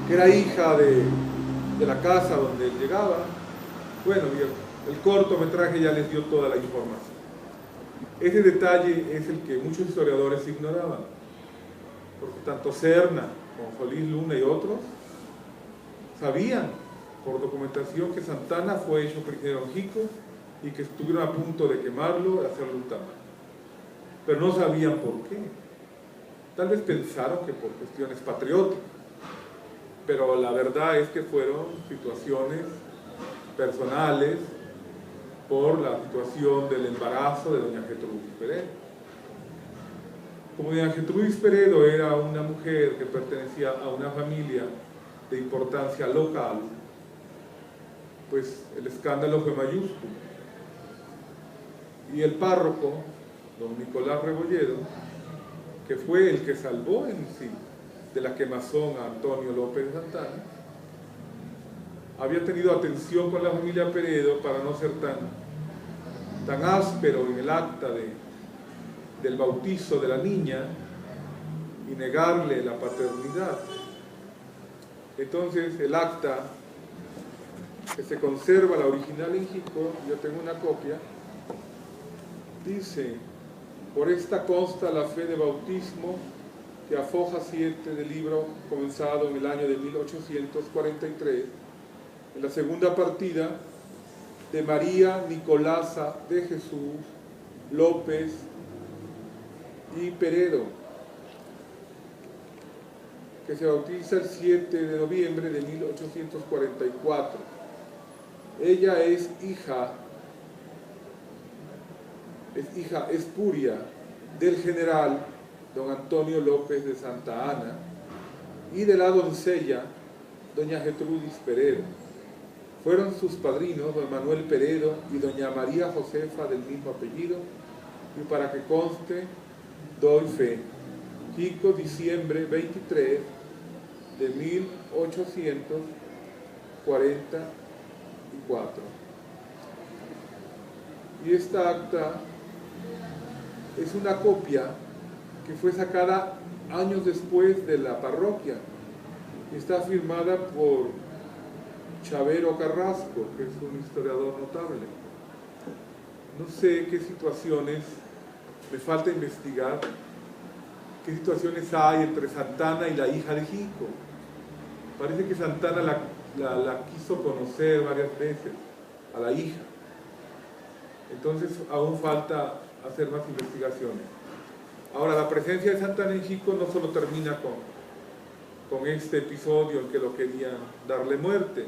que era hija de la casa donde él llegaba. Bueno, el cortometraje ya les dio toda la información. Ese detalle es el que muchos historiadores ignoraban, porque tanto Serna como Solís Luna y otros sabían por documentación que Santana fue hecho prisionero en Jico y que estuvieron a punto de quemarlo, de hacerlo un tamal. Pero no sabían por qué. Tal vez pensaron que por cuestiones patrióticas, pero la verdad es que fueron situaciones personales por la situación del embarazo de doña Gertrudis Peredo. Como doña Gertrudis Peredo era una mujer que pertenecía a una familia de importancia local, pues el escándalo fue mayúsculo. Y el párroco, don Nicolás Rebolledo, que fue el que salvó en sí de la quemazón a Antonio López de Santana, había tenido atención con la familia Peredo para no ser tan áspero en el acta del bautizo de la niña y negarle la paternidad. Entonces el acta, que se conserva la original en Jico, yo tengo una copia, dice: por esta consta la fe de bautismo que a foja 7 del libro comenzado en el año de 1843, en la segunda partida, de María Nicolasa de Jesús López y Peredo, que se bautiza el 7 de noviembre de 1844. Ella es hija espuria del general don Antonio López de Santa Ana y de la doncella doña Gertrudis Peredo. Fueron sus padrinos don Manuel Peredo y doña María Josefa del mismo apellido, y para que conste, doy fe. Jico, diciembre 23 de 1844. Y esta acta es una copia que fue sacada años después de la parroquia. Está firmada por Chavero Carrasco, que es un historiador notable. No sé qué situaciones me falta investigar, qué situaciones hay entre Santana y la hija de Jico. Parece que Santana la quiso conocer varias veces, a la hija. Entonces aún falta hacer más investigaciones. Ahora, la presencia de Santana en Jico no solo termina con este episodio en que lo querían darle muerte.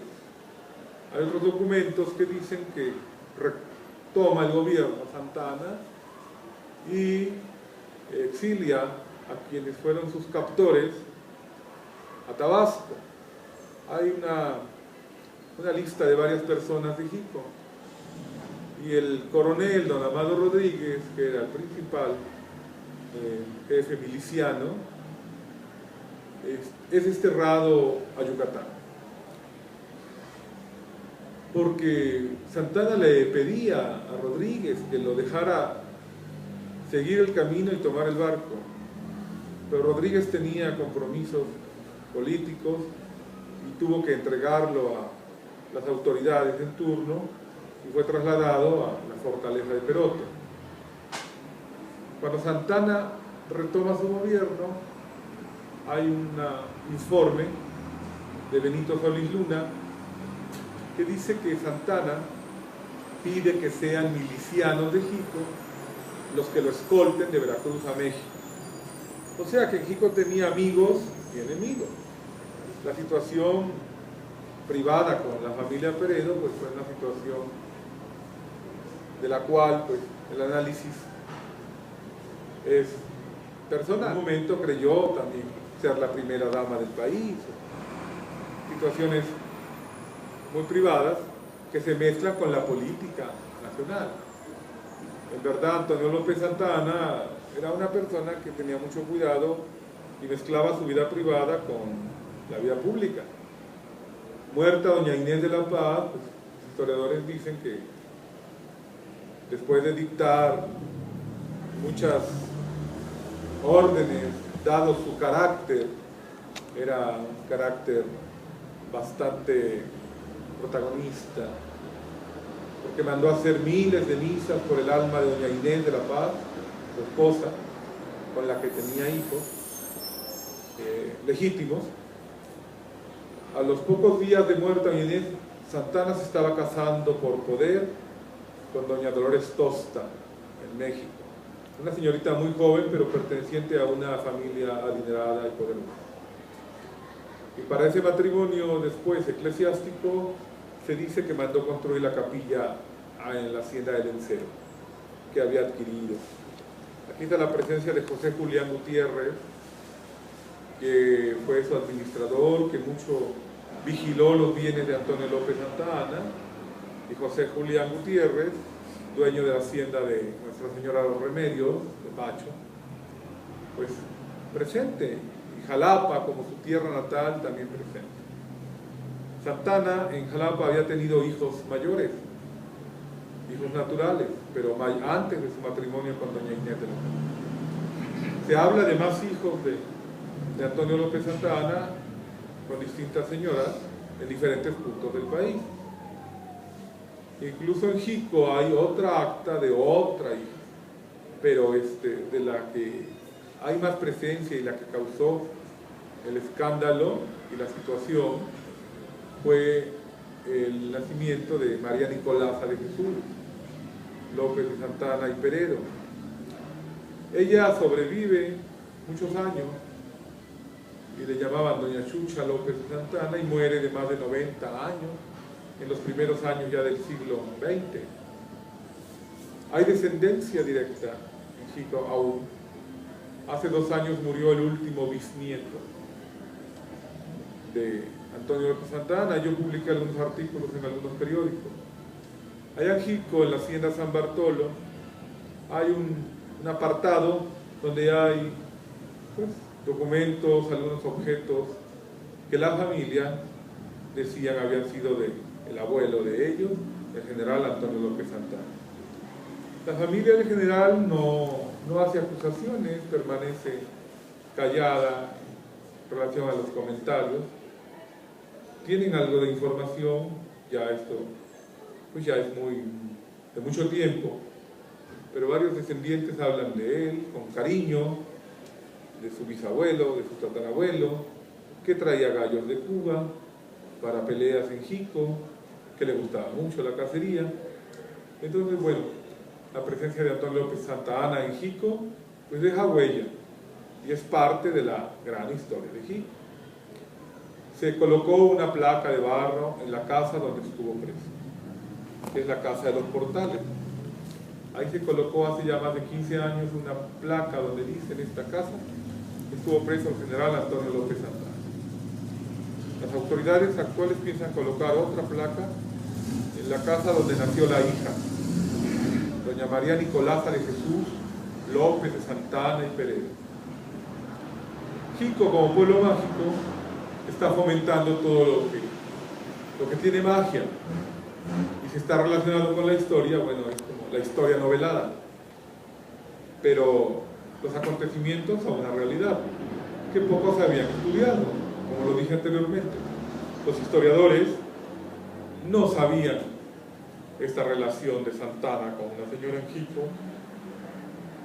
Hay otros documentos que dicen que retoma el gobierno Santana y exilia a quienes fueron sus captores a Tabasco. Hay una lista de varias personas de Jico, y el coronel don Amado Rodríguez, que era el principal jefe miliciano, es desterrado a Yucatán, porque Santana le pedía a Rodríguez que lo dejara seguir el camino y tomar el barco, pero Rodríguez tenía compromisos políticos y tuvo que entregarlo a las autoridades en turno y fue trasladado a la fortaleza de Perote. Cuando Santana retoma su gobierno, hay un informe de Benito Solís Luna que dice que Santana pide que sean milicianos de Jico los que lo escolten de Veracruz a México. O sea que Jico tenía amigos y enemigos. La situación privada con la familia Peredo pues fue una situación de la cual pues el análisis es personal. En un momento creyó también ser la primera dama del país. Situaciones muy privadas que se mezclan con la política nacional. En verdad, Antonio López Santana era una persona que tenía mucho cuidado y mezclaba su vida privada con la vida pública. Muerta doña Inés de la Paz, pues, los historiadores dicen que después de dictar muchas órdenes, dado su carácter, era un carácter bastante protagonista, porque mandó a hacer miles de misas por el alma de doña Inés de la Paz, su esposa, con la que tenía hijos legítimos. A los pocos días de muerta doña Inés, Santana se estaba casando por poder con doña Dolores Tosta en México, una señorita muy joven pero perteneciente a una familia adinerada y poderosa. Y para ese matrimonio después eclesiástico se dice que mandó construir la capilla en la hacienda del Encero que había adquirido. Aquí está la presencia de José Julián Gutiérrez, que fue su administrador, que mucho vigiló los bienes de Antonio López Santana, y José Julián Gutiérrez, dueño de la hacienda de Nuestra Señora de los Remedios, de Pacho, pues presente, y Jalapa, como su tierra natal, también presente. Santana en Jalapa había tenido hijos mayores, hijos naturales, pero antes de su matrimonio con doña Inés de la Paz. Se habla de más hijos de Antonio López Santana con distintas señoras en diferentes puntos del país. Incluso en Jico hay otra acta de otra hija, pero de la que hay más presencia y la que causó el escándalo y la situación fue el nacimiento de María Nicolasa de Jesús López de Santana y Peredo. Ella sobrevive muchos años y le llamaban doña Chucha López de Santana, y muere de más de 90 años en los primeros años ya del siglo XX. Hay descendencia directa en Jico aún. Hace 2 años murió el último bisnieto de Antonio López Santana. Yo publiqué algunos artículos en algunos periódicos. Allá en Jico, en la hacienda San Bartolo, hay un apartado donde hay pues, documentos, algunos objetos que la familia decían habían sido del abuelo de ellos, el general Antonio López Santana. La familia del general no hace acusaciones, permanece callada en relación a los comentarios. Tienen algo de información, ya esto pues ya es de mucho tiempo, pero varios descendientes hablan de él con cariño, de su bisabuelo, de su tatarabuelo, que traía gallos de Cuba para peleas en Jico, que le gustaba mucho la cacería. Entonces, bueno, la presencia de Antonio López Santa Anna en Jico, pues deja huella, y es parte de la gran historia de Jico. Se colocó una placa de barro en la casa donde estuvo preso, que es la Casa de los Portales. Ahí se colocó hace ya más de 15 años una placa donde dice: en esta casa estuvo preso el general Antonio López Santa Anna. Las autoridades actuales piensan colocar otra placa en la casa donde nació la hija, doña María Nicolasa de Jesús López de Santa Anna y Pereira. Jico, como pueblo mágico, está fomentando todo lo que tiene magia, y si está relacionado con la historia, bueno, es como la historia novelada, pero los acontecimientos son una realidad que pocos habían estudiado, como lo dije anteriormente. Los historiadores no sabían esta relación de Santa Anna con una señora en Jico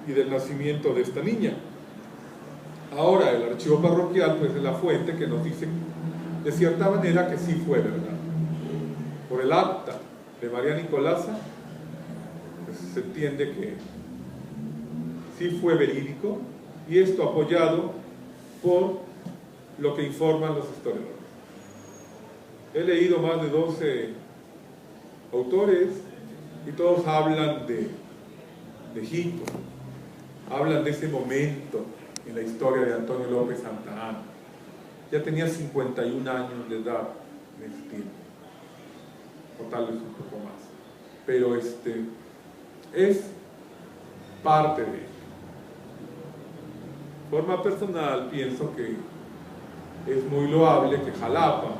y del nacimiento de esta niña. Ahora el archivo parroquial pues es la fuente que nos dice de cierta manera que sí fue verdad. Por el acta de María Nicolasa pues se entiende que sí fue verídico, y esto apoyado por lo que informan los historiadores. He leído más de 12 autores y todos hablan de Jico, hablan de ese momento en la historia de Antonio López Santa Anna. Ya tenía 51 años de edad en ese tiempo, o tal vez un poco más, pero es parte de ello. De forma personal pienso que es muy loable que Jalapa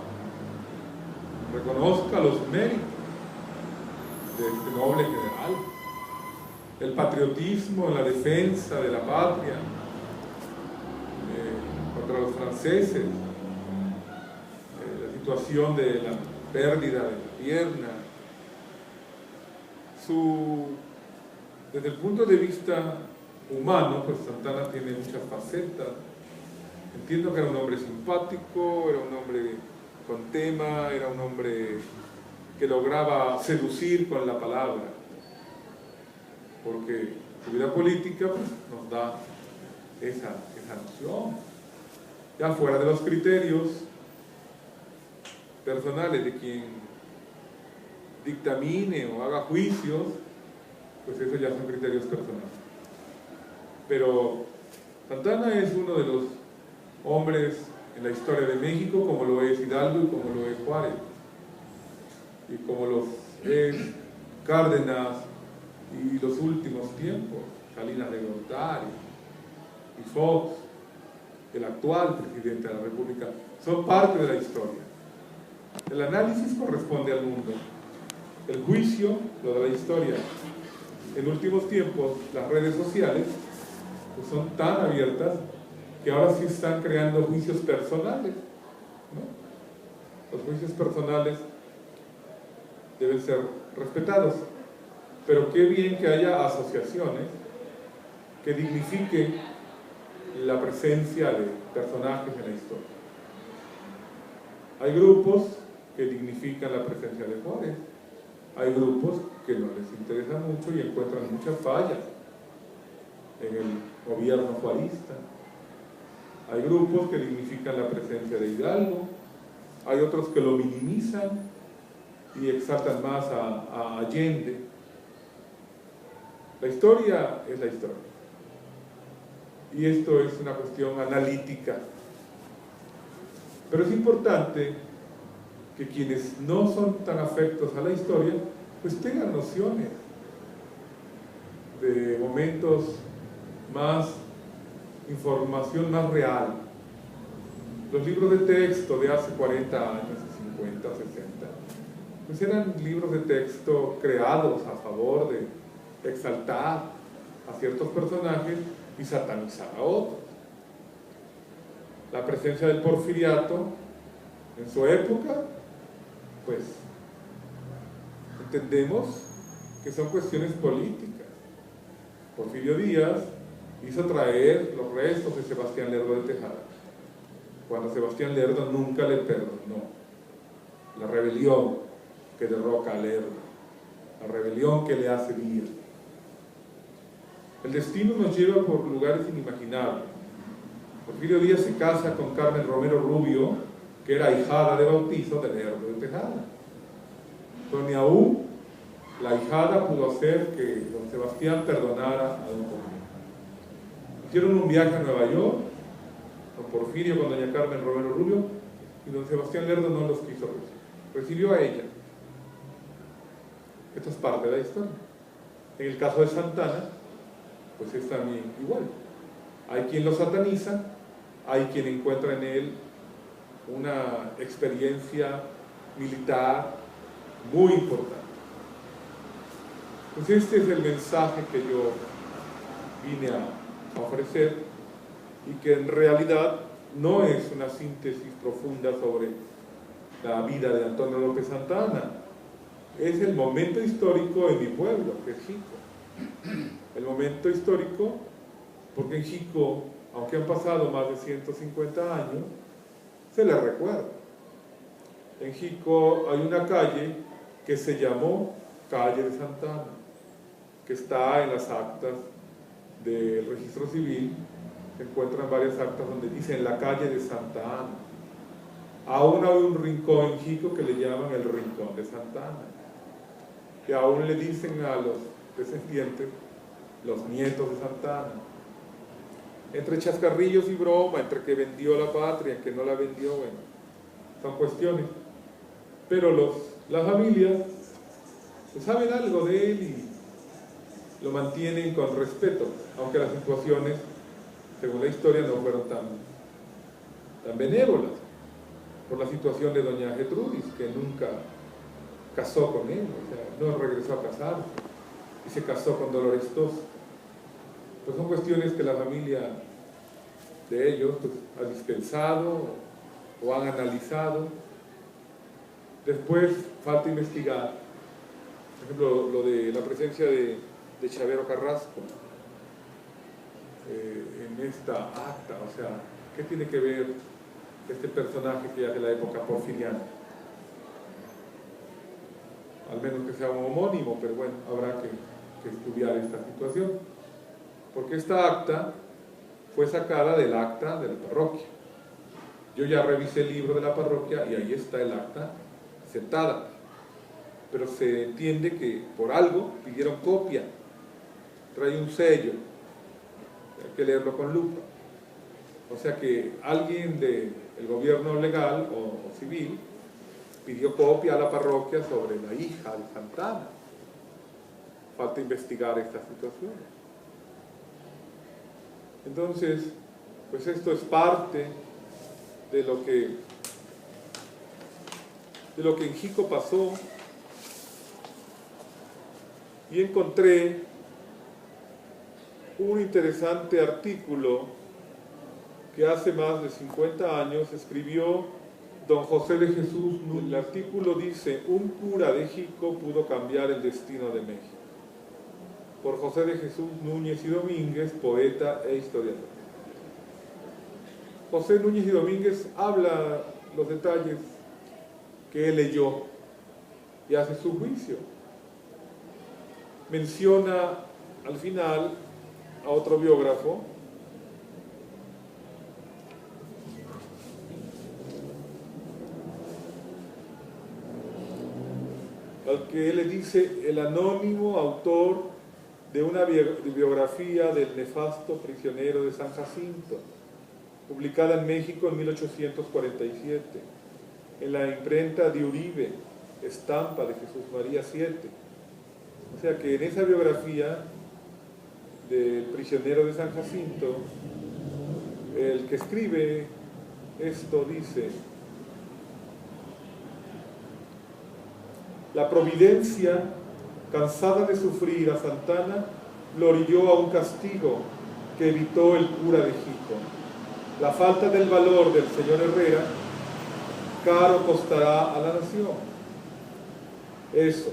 reconozca los méritos de este noble general, el patriotismo en la defensa de la patria contra los franceses, la situación de la pérdida de la pierna, desde el punto de vista humano, pues Santa Anna tiene muchas facetas. Entiendo que era un hombre simpático, era un hombre con tema, era un hombre que lograba seducir con la palabra, porque su vida política pues, nos da esa noción. Ya fuera de los criterios personales de quien dictamine o haga juicios, pues eso ya son criterios personales. Pero Santa Anna es uno de los hombres en la historia de México, como lo es Hidalgo y como lo es Juárez, y como los es Cárdenas y los últimos tiempos, Salinas de Gortari y Fox, el actual presidente de la República, son parte de la historia. El análisis corresponde al mundo, el juicio, lo de la historia. En últimos tiempos, las redes sociales pues, son tan abiertas que ahora sí están creando juicios personales, ¿no? Los juicios personales deben ser respetados, pero qué bien que haya asociaciones que dignifiquen la presencia de personajes en la historia. Hay grupos que dignifican la presencia de Juárez, hay grupos que no les interesa mucho y encuentran muchas fallas en el gobierno juarista. Hay grupos que dignifican la presencia de Hidalgo, hay otros que lo minimizan y exaltan más a Allende. La historia es la historia. Y esto es una cuestión analítica. Pero es importante que quienes no son tan afectos a la historia, pues tengan nociones de momentos más, información más real. Los libros de texto de hace 40 años, 50, 60, pues eran libros de texto creados a favor de exaltar a ciertos personajes y satanizar a otros. La presencia del porfiriato en su época, pues entendemos que son cuestiones políticas. Porfirio Díaz hizo traer los restos de Sebastián Lerdo de Tejada, cuando Sebastián Lerdo nunca le perdonó la rebelión que derroca a Lerdo, la rebelión que le hace vida. El destino nos lleva por lugares inimaginables. Porfirio Díaz se casa con Carmen Romero Rubio, que era ahijada de bautizo de Lerdo de Tejada. Pero ni aún la ahijada pudo hacer que don Sebastián perdonara a don Porfirio. Hicieron un viaje a Nueva York, don Porfirio con doña Carmen Romero Rubio, y don Sebastián Lerdo no los quiso recibir. Recibió a ella. Esto es parte de la historia. En el caso de Santana, pues es también igual. Hay quien lo sataniza, hay quien encuentra en él una experiencia militar muy importante. Pues este es el mensaje que yo vine a ofrecer, y que en realidad no es una síntesis profunda sobre la vida de Antonio López Santa Anna. Es el momento histórico en mi pueblo, que es Jico. El momento histórico porque en Jico, aunque han pasado más de 150 años, se le recuerda. En Jico hay una calle que se llamó Calle de Santa Anna, que está en las actas del registro civil. Se encuentran varias actas donde dicen la calle de Santa Anna. Aún hay un rincón en Jico que le llaman el Rincón de Santa Anna, que aún le dicen a los descendientes los nietos de Santa Anna. Entre chascarrillos y broma, entre que vendió la patria, que no la vendió, bueno, son cuestiones. Pero las familias saben algo de él y lo mantienen con respeto, aunque las situaciones, según la historia, no fueron tan benévolas, por la situación de doña Gertrudis, que nunca casó con él, o sea, no regresó a casarse, y se casó con Dolores Tost. Pues son cuestiones que la familia de ellos pues, ha dispensado o han analizado. Después falta investigar, por ejemplo, lo de la presencia de Chavero Carrasco en esta acta, o sea, ¿qué tiene que ver este personaje que ya es de la época porfiriana? Al menos que sea un homónimo, pero bueno, habrá que estudiar esta situación, porque esta acta fue sacada del acta de la parroquia. Yo ya revisé el libro de la parroquia y ahí está el acta sentada, pero se entiende que por algo pidieron copia, trae un sello, hay que leerlo con lupa. O sea que alguien del gobierno legal o civil pidió copia a la parroquia sobre la hija de Santa Anna. Falta investigar esta situación. Entonces, pues esto es parte de lo que en Jico pasó, y encontré un interesante artículo que hace más de 50 años escribió don José de Jesús Núñez. El artículo dice: un cura de Jico pudo cambiar el destino de México, por José de Jesús Núñez y Domínguez, poeta e historiador. José Núñez y Domínguez habla los detalles que él leyó y hace su juicio. Menciona al final a otro biógrafo, al que él le dice el anónimo autor de una biografía del nefasto prisionero de San Jacinto, publicada en México en 1847, en la imprenta de Uribe, estampa de Jesús María 7. O sea que en esa biografía del prisionero de San Jacinto, el que escribe esto dice: la providencia, cansada de sufrir a Santa Anna, lo orilló a un castigo que evitó el cura de Jico. La falta del valor del señor Herrera caro costará a la nación. Eso,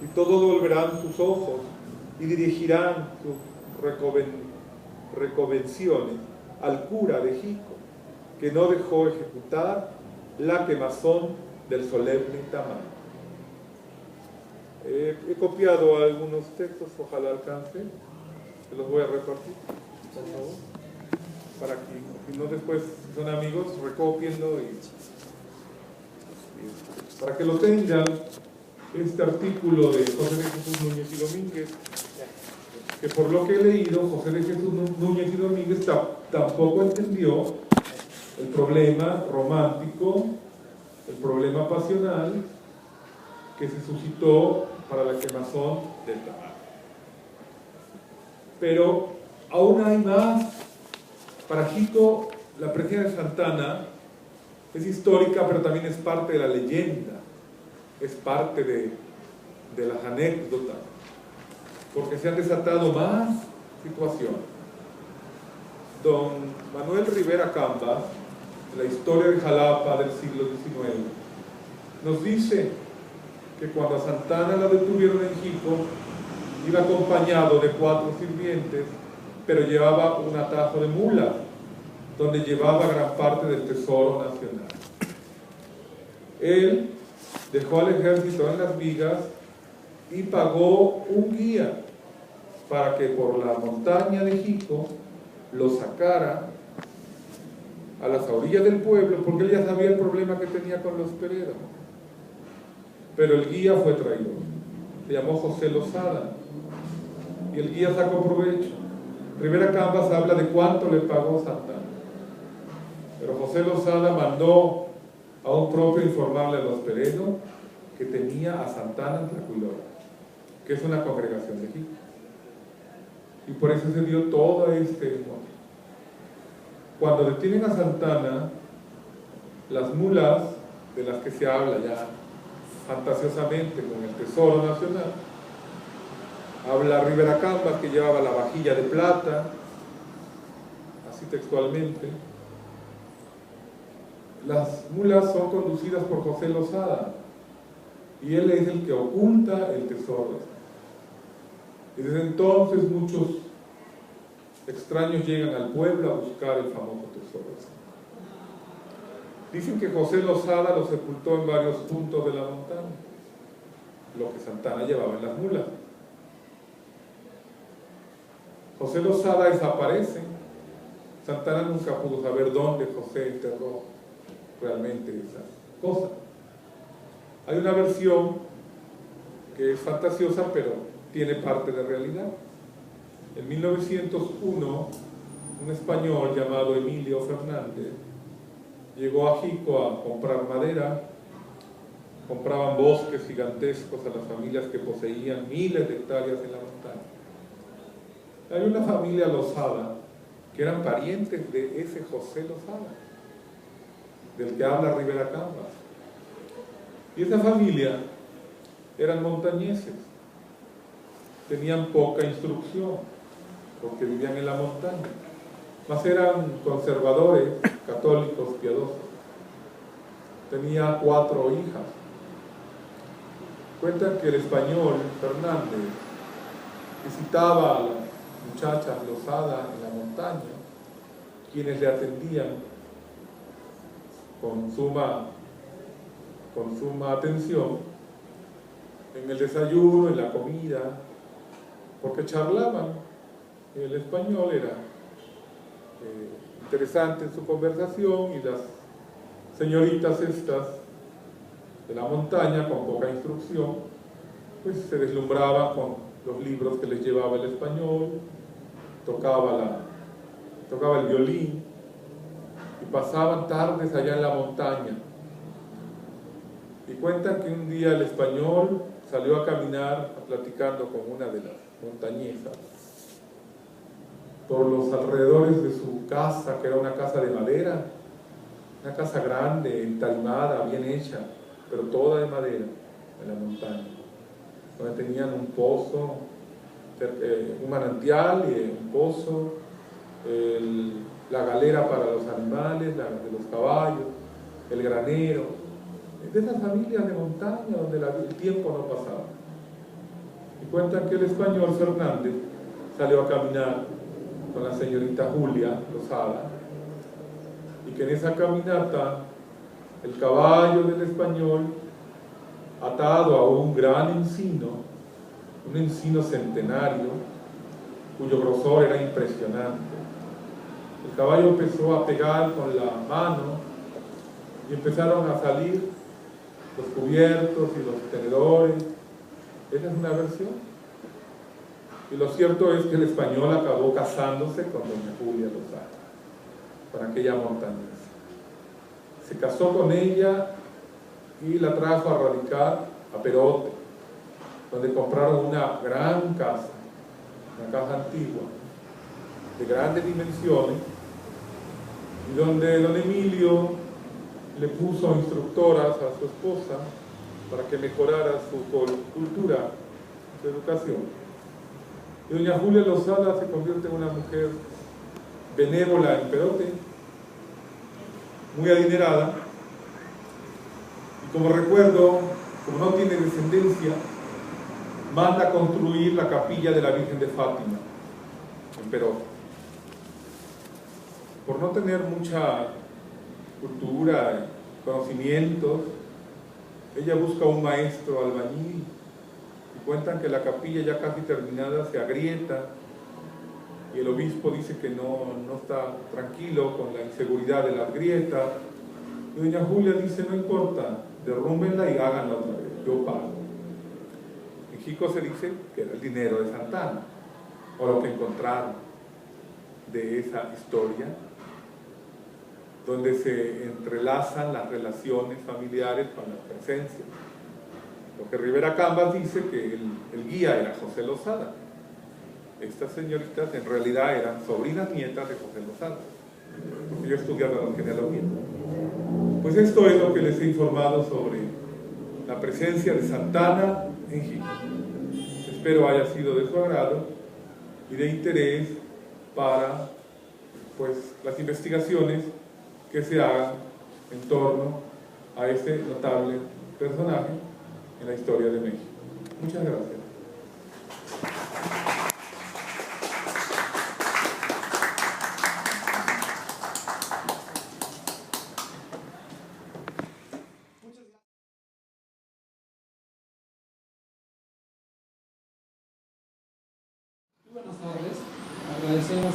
y todos volverán sus ojos y dirigirán sus reconvenciones al cura de Jico, que no dejó ejecutar la quemazón del solemne tamaño. He copiado algunos textos, ojalá alcance, se los voy a repartir, por favor, para que si no después, si son amigos, recópienlo y para que lo tengan. Este artículo de José de Jesús Núñez y Domínguez, que por lo que he leído, José de Jesús Núñez y Domínguez tampoco entendió el problema romántico, el problema pasional que se suscitó para la quemazón del tabaco. Pero aún hay más. Para Jico, la presencia de Santana es histórica, pero también es parte de la leyenda, es parte de las anécdotas, porque se han desatado más situaciones. Don Manuel Rivera Camba, en la historia de Jalapa del siglo XIX, nos dice que cuando a Santana la detuvieron en Jico, iba acompañado de 4 sirvientes, pero llevaba un atajo de mula, donde llevaba gran parte del tesoro nacional. Él dejó al ejército en las vigas y pagó un guía para que por la montaña de Jico lo sacara a las orillas del pueblo, porque él ya sabía el problema que tenía con los Pereira. Pero el guía fue traidor, se llamó José Lozada, y el guía sacó provecho. Rivera Cambas habla de cuánto le pagó Santana, pero José Lozada mandó a un propio informarle a los Pereira que tenía a Santana en Tlacuilora, que es una congregación de Jico, y por eso se dio todo este modo. Cuando detienen a Santana, las mulas de las que se habla ya fantasiosamente con el tesoro nacional, habla Rivera Cambas que llevaba la vajilla de plata, así textualmente. Las mulas son conducidas por José Lozada y él es el que oculta el tesoro. Y desde entonces muchos extraños llegan al pueblo a buscar el famoso tesoro. Dicen que José Lozada lo sepultó en varios puntos de la montaña, lo que Santana llevaba en las mulas. José Lozada desaparece. Santana nunca pudo saber dónde José enterró realmente esa cosa. Hay una versión que es fantasiosa, pero tiene parte de realidad. En 1901, un español llamado Emilio Fernández llegó a Jico a comprar madera. Compraban bosques gigantescos a las familias que poseían miles de hectáreas en la montaña. Hay una familia Lozada que eran parientes de ese José Lozada, del que habla Rivera Cambas. Y esa familia eran montañeses, tenían poca instrucción, porque vivían en la montaña, mas eran conservadores, católicos, piadosos. Tenía 4 hijas. Cuentan que el español Fernández visitaba a las muchachas Lozada en la montaña, quienes le atendían con suma atención en el desayuno, en la comida, porque charlaban. El español era interesante en su conversación y las señoritas estas de la montaña con poca instrucción pues se deslumbraban con los libros que les llevaba el español, tocaba el violín y pasaban tardes allá en la montaña. Y cuentan que un día el español salió a caminar platicando con una de las montañesas por los alrededores de su casa, que era una casa de madera, una casa grande, entarimada, bien hecha, pero toda de madera, en la montaña, donde tenían un pozo, un manantial y un pozo, la galera para los animales, de los caballos, el granero, de esas familias de montaña donde el tiempo no pasaba. Y cuentan que el español Fernández salió a caminar con la señorita Julia Lozada, y que en esa caminata el caballo del español, atado a un gran encino, un encino centenario, cuyo grosor era impresionante. El caballo empezó a pegar con la mano y empezaron a salir los cubiertos y los tenedores. Esa es una versión. Y lo cierto es que el español acabó casándose con doña Julia Lozada, con aquella montañesa. Se casó con ella y la trajo a radicar a Perote, donde compraron una gran casa, una casa antigua, de grandes dimensiones, y donde don Emilio le puso instructoras a su esposa para que mejorara su cultura, su educación. Y doña Julia Lozada se convierte en una mujer benévola en Perote, muy adinerada, y como recuerdo, como no tiene descendencia, manda a construir la capilla de la Virgen de Fátima en Perote. Por no tener mucha cultura, conocimientos, ella busca un maestro albañil, y cuentan que la capilla ya casi terminada se agrieta, y el obispo dice que no está tranquilo con la inseguridad de las grietas, y doña Julia dice: no importa, derrúmbenla y háganla otra vez, yo pago. En Jico se dice que era el dinero de Santana, o lo que encontraron de esa historia, donde se entrelazan las relaciones familiares con la presencia. Lo que Rivera Cambas dice que el guía era José Lozada. Estas señoritas en realidad eran sobrinas nietas de José Lozada, porque yo estudiaba la genealogía. Pues esto es lo que les he informado sobre la presencia de Santana en Jico. Espero haya sido de su agrado y de interés para las investigaciones que se hagan en torno a este notable personaje en la historia de México. Muchas gracias. Buenas tardes, agradecemos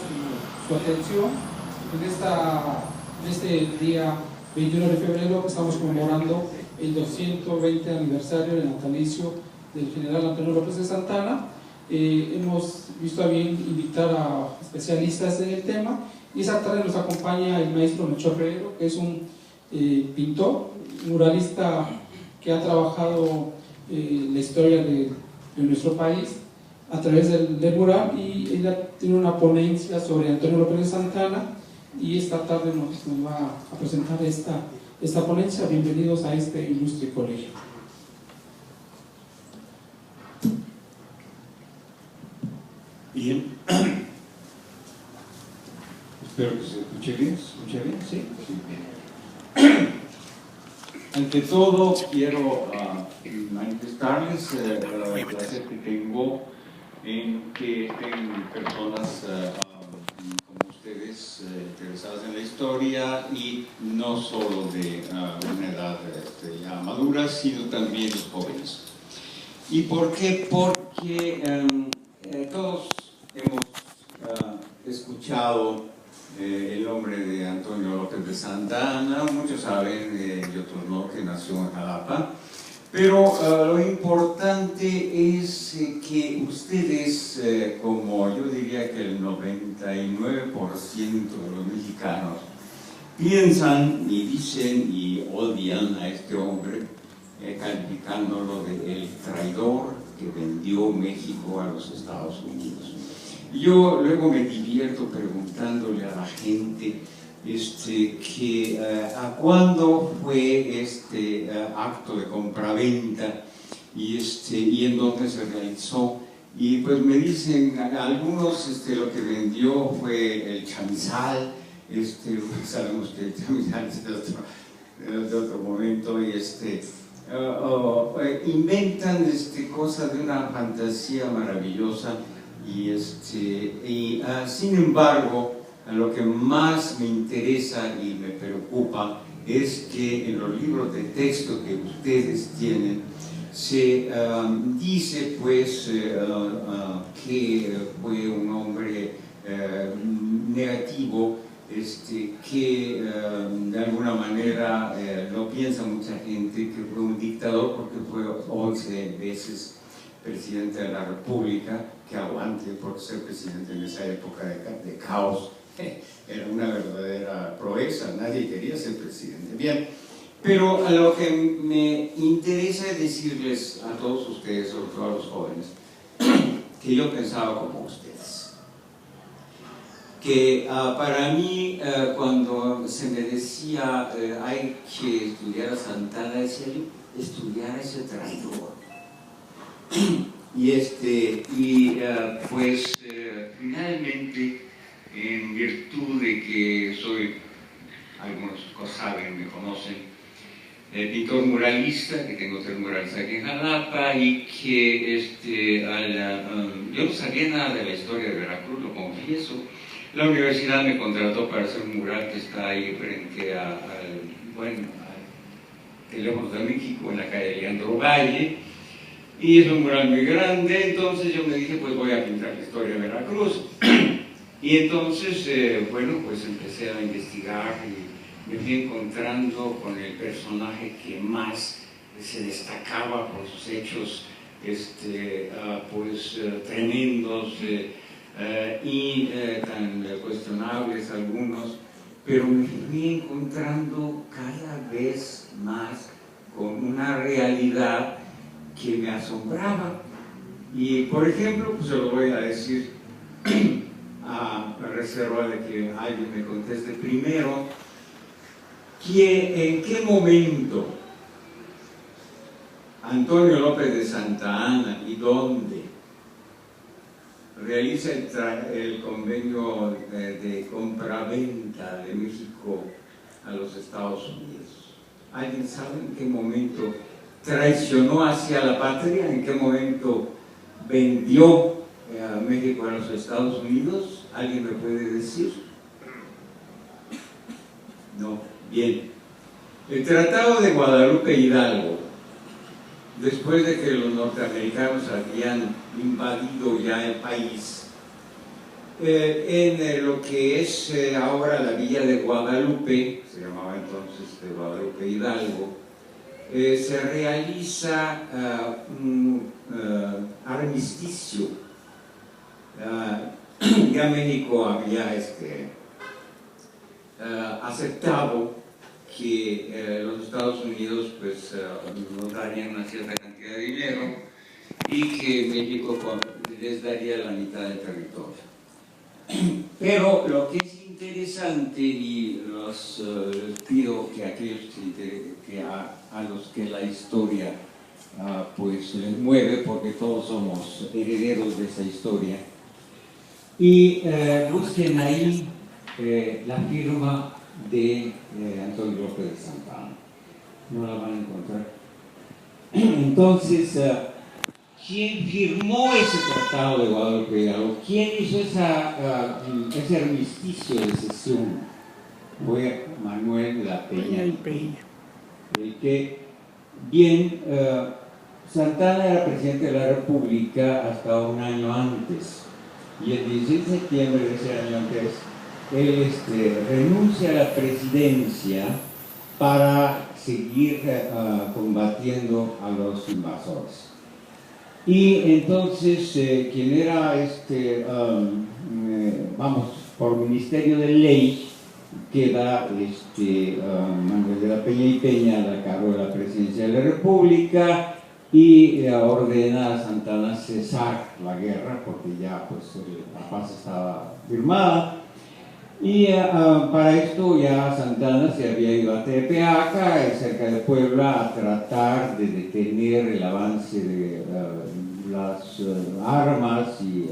su atención en este día 21 de febrero que estamos conmemorando el 220 aniversario del natalicio del general Antonio López de Santana. Hemos visto a bien invitar a especialistas en el tema, y esta tarde nos acompaña el maestro Melchor Ferrero, que es un pintor, muralista que ha trabajado la historia de nuestro país a través del mural, y ella tiene una ponencia sobre Antonio López de Santana, y esta tarde nos va a presentar esta ponencia. Bienvenidos a este ilustre colegio. Bien, espero que se escuche bien. ¿Se escucha bien? Sí, bien. Ante todo, quiero manifestarles el placer que tengo en que estén personas como ustedes interesadas en la historia, y no solo de una edad ya madura, sino también los jóvenes. ¿Y por qué? Porque todos hemos escuchado el nombre de Antonio López de Santana. Muchos saben, y otros no, que nació en Jalapa. Pero lo importante es que ustedes, como yo diría que el 99% de los mexicanos, piensan y dicen y odian a este hombre, calificándolo de el traidor que vendió México a los Estados Unidos. Yo luego me divierto preguntándole a la gente que a cuándo fue este acto de compraventa y en dónde se realizó, y pues me dicen algunos lo que vendió fue el chamizal, saben ustedes, chamizal es de otro momento, y inventan cosas de una fantasía maravillosa, Sin embargo, lo que más me interesa y me preocupa es que en los libros de texto que ustedes tienen se dice pues que fue un hombre negativo, que de alguna manera lo piensa mucha gente, que fue un dictador porque fue 11 veces presidente de la República, que aguante por ser presidente en esa época de caos. Era una verdadera proeza, nadie quería ser presidente. Bien, pero a lo que me interesa es decirles a todos ustedes, sobre todo a los jóvenes, que yo pensaba como ustedes. Que para mí, cuando se me decía hay que estudiar a Santana, decía yo, estudiar a ese traidor. Pues finalmente, en virtud de que soy, algunos saben, me conocen, pintor muralista, que tengo 3 murales aquí en Jalapa, y que yo no sabía nada de la historia de Veracruz, lo confieso. La universidad me contrató para hacer un mural que está ahí frente al Teléfono de México, en la calle Leandro Valle, y es un mural muy grande. Entonces yo me dije, pues voy a pintar la historia de Veracruz. Y entonces, pues empecé a investigar y me fui encontrando con el personaje que más se destacaba por sus hechos tremendos y tan cuestionables algunos, pero me fui encontrando cada vez más con una realidad que me asombraba. Y por ejemplo, pues se lo voy a decir a reserva de que alguien me conteste primero, ¿en qué momento Antonio López de Santa Anna y dónde realiza el convenio de compraventa de México a los Estados Unidos? ¿Alguien sabe en qué momento traicionó hacia la patria? ¿En qué momento vendió a México a los Estados Unidos? ¿Alguien me puede decir? No. Bien. El Tratado de Guadalupe Hidalgo, después de que los norteamericanos habían invadido ya el país, en lo que es ahora la Villa de Guadalupe, se llamaba entonces de Guadalupe Hidalgo, se realiza un armisticio. Ya México había aceptado que los Estados Unidos pues, nos darían una cierta cantidad de dinero y que México les daría la mitad del territorio. Pero lo que es interesante, y les pido que aquellos a los que la historia pues les mueve, porque todos somos herederos de esa historia, y busquen ahí la firma de Antonio López de Santa Anna. No la van a encontrar. Entonces, ¿quién firmó ese Tratado de Guadalupe Hidalgo? ¿Quién hizo ese armisticio de cesión? Fue Manuel La Peña. El que, bien, Santa Anna era presidente de la República hasta un año antes, y el 16 de septiembre de ese año antes, él renuncia a la presidencia para seguir combatiendo a los invasores. Y entonces quien era por Ministerio de Ley, queda Manuel de la Peña y Peña a cargo de la presidencia de la República, y ordena a Santa Anna cesar la guerra porque ya pues la paz estaba firmada. Y para esto ya Santa Anna se había ido a Tepeaca, cerca de Puebla, a tratar de detener el avance de las armas y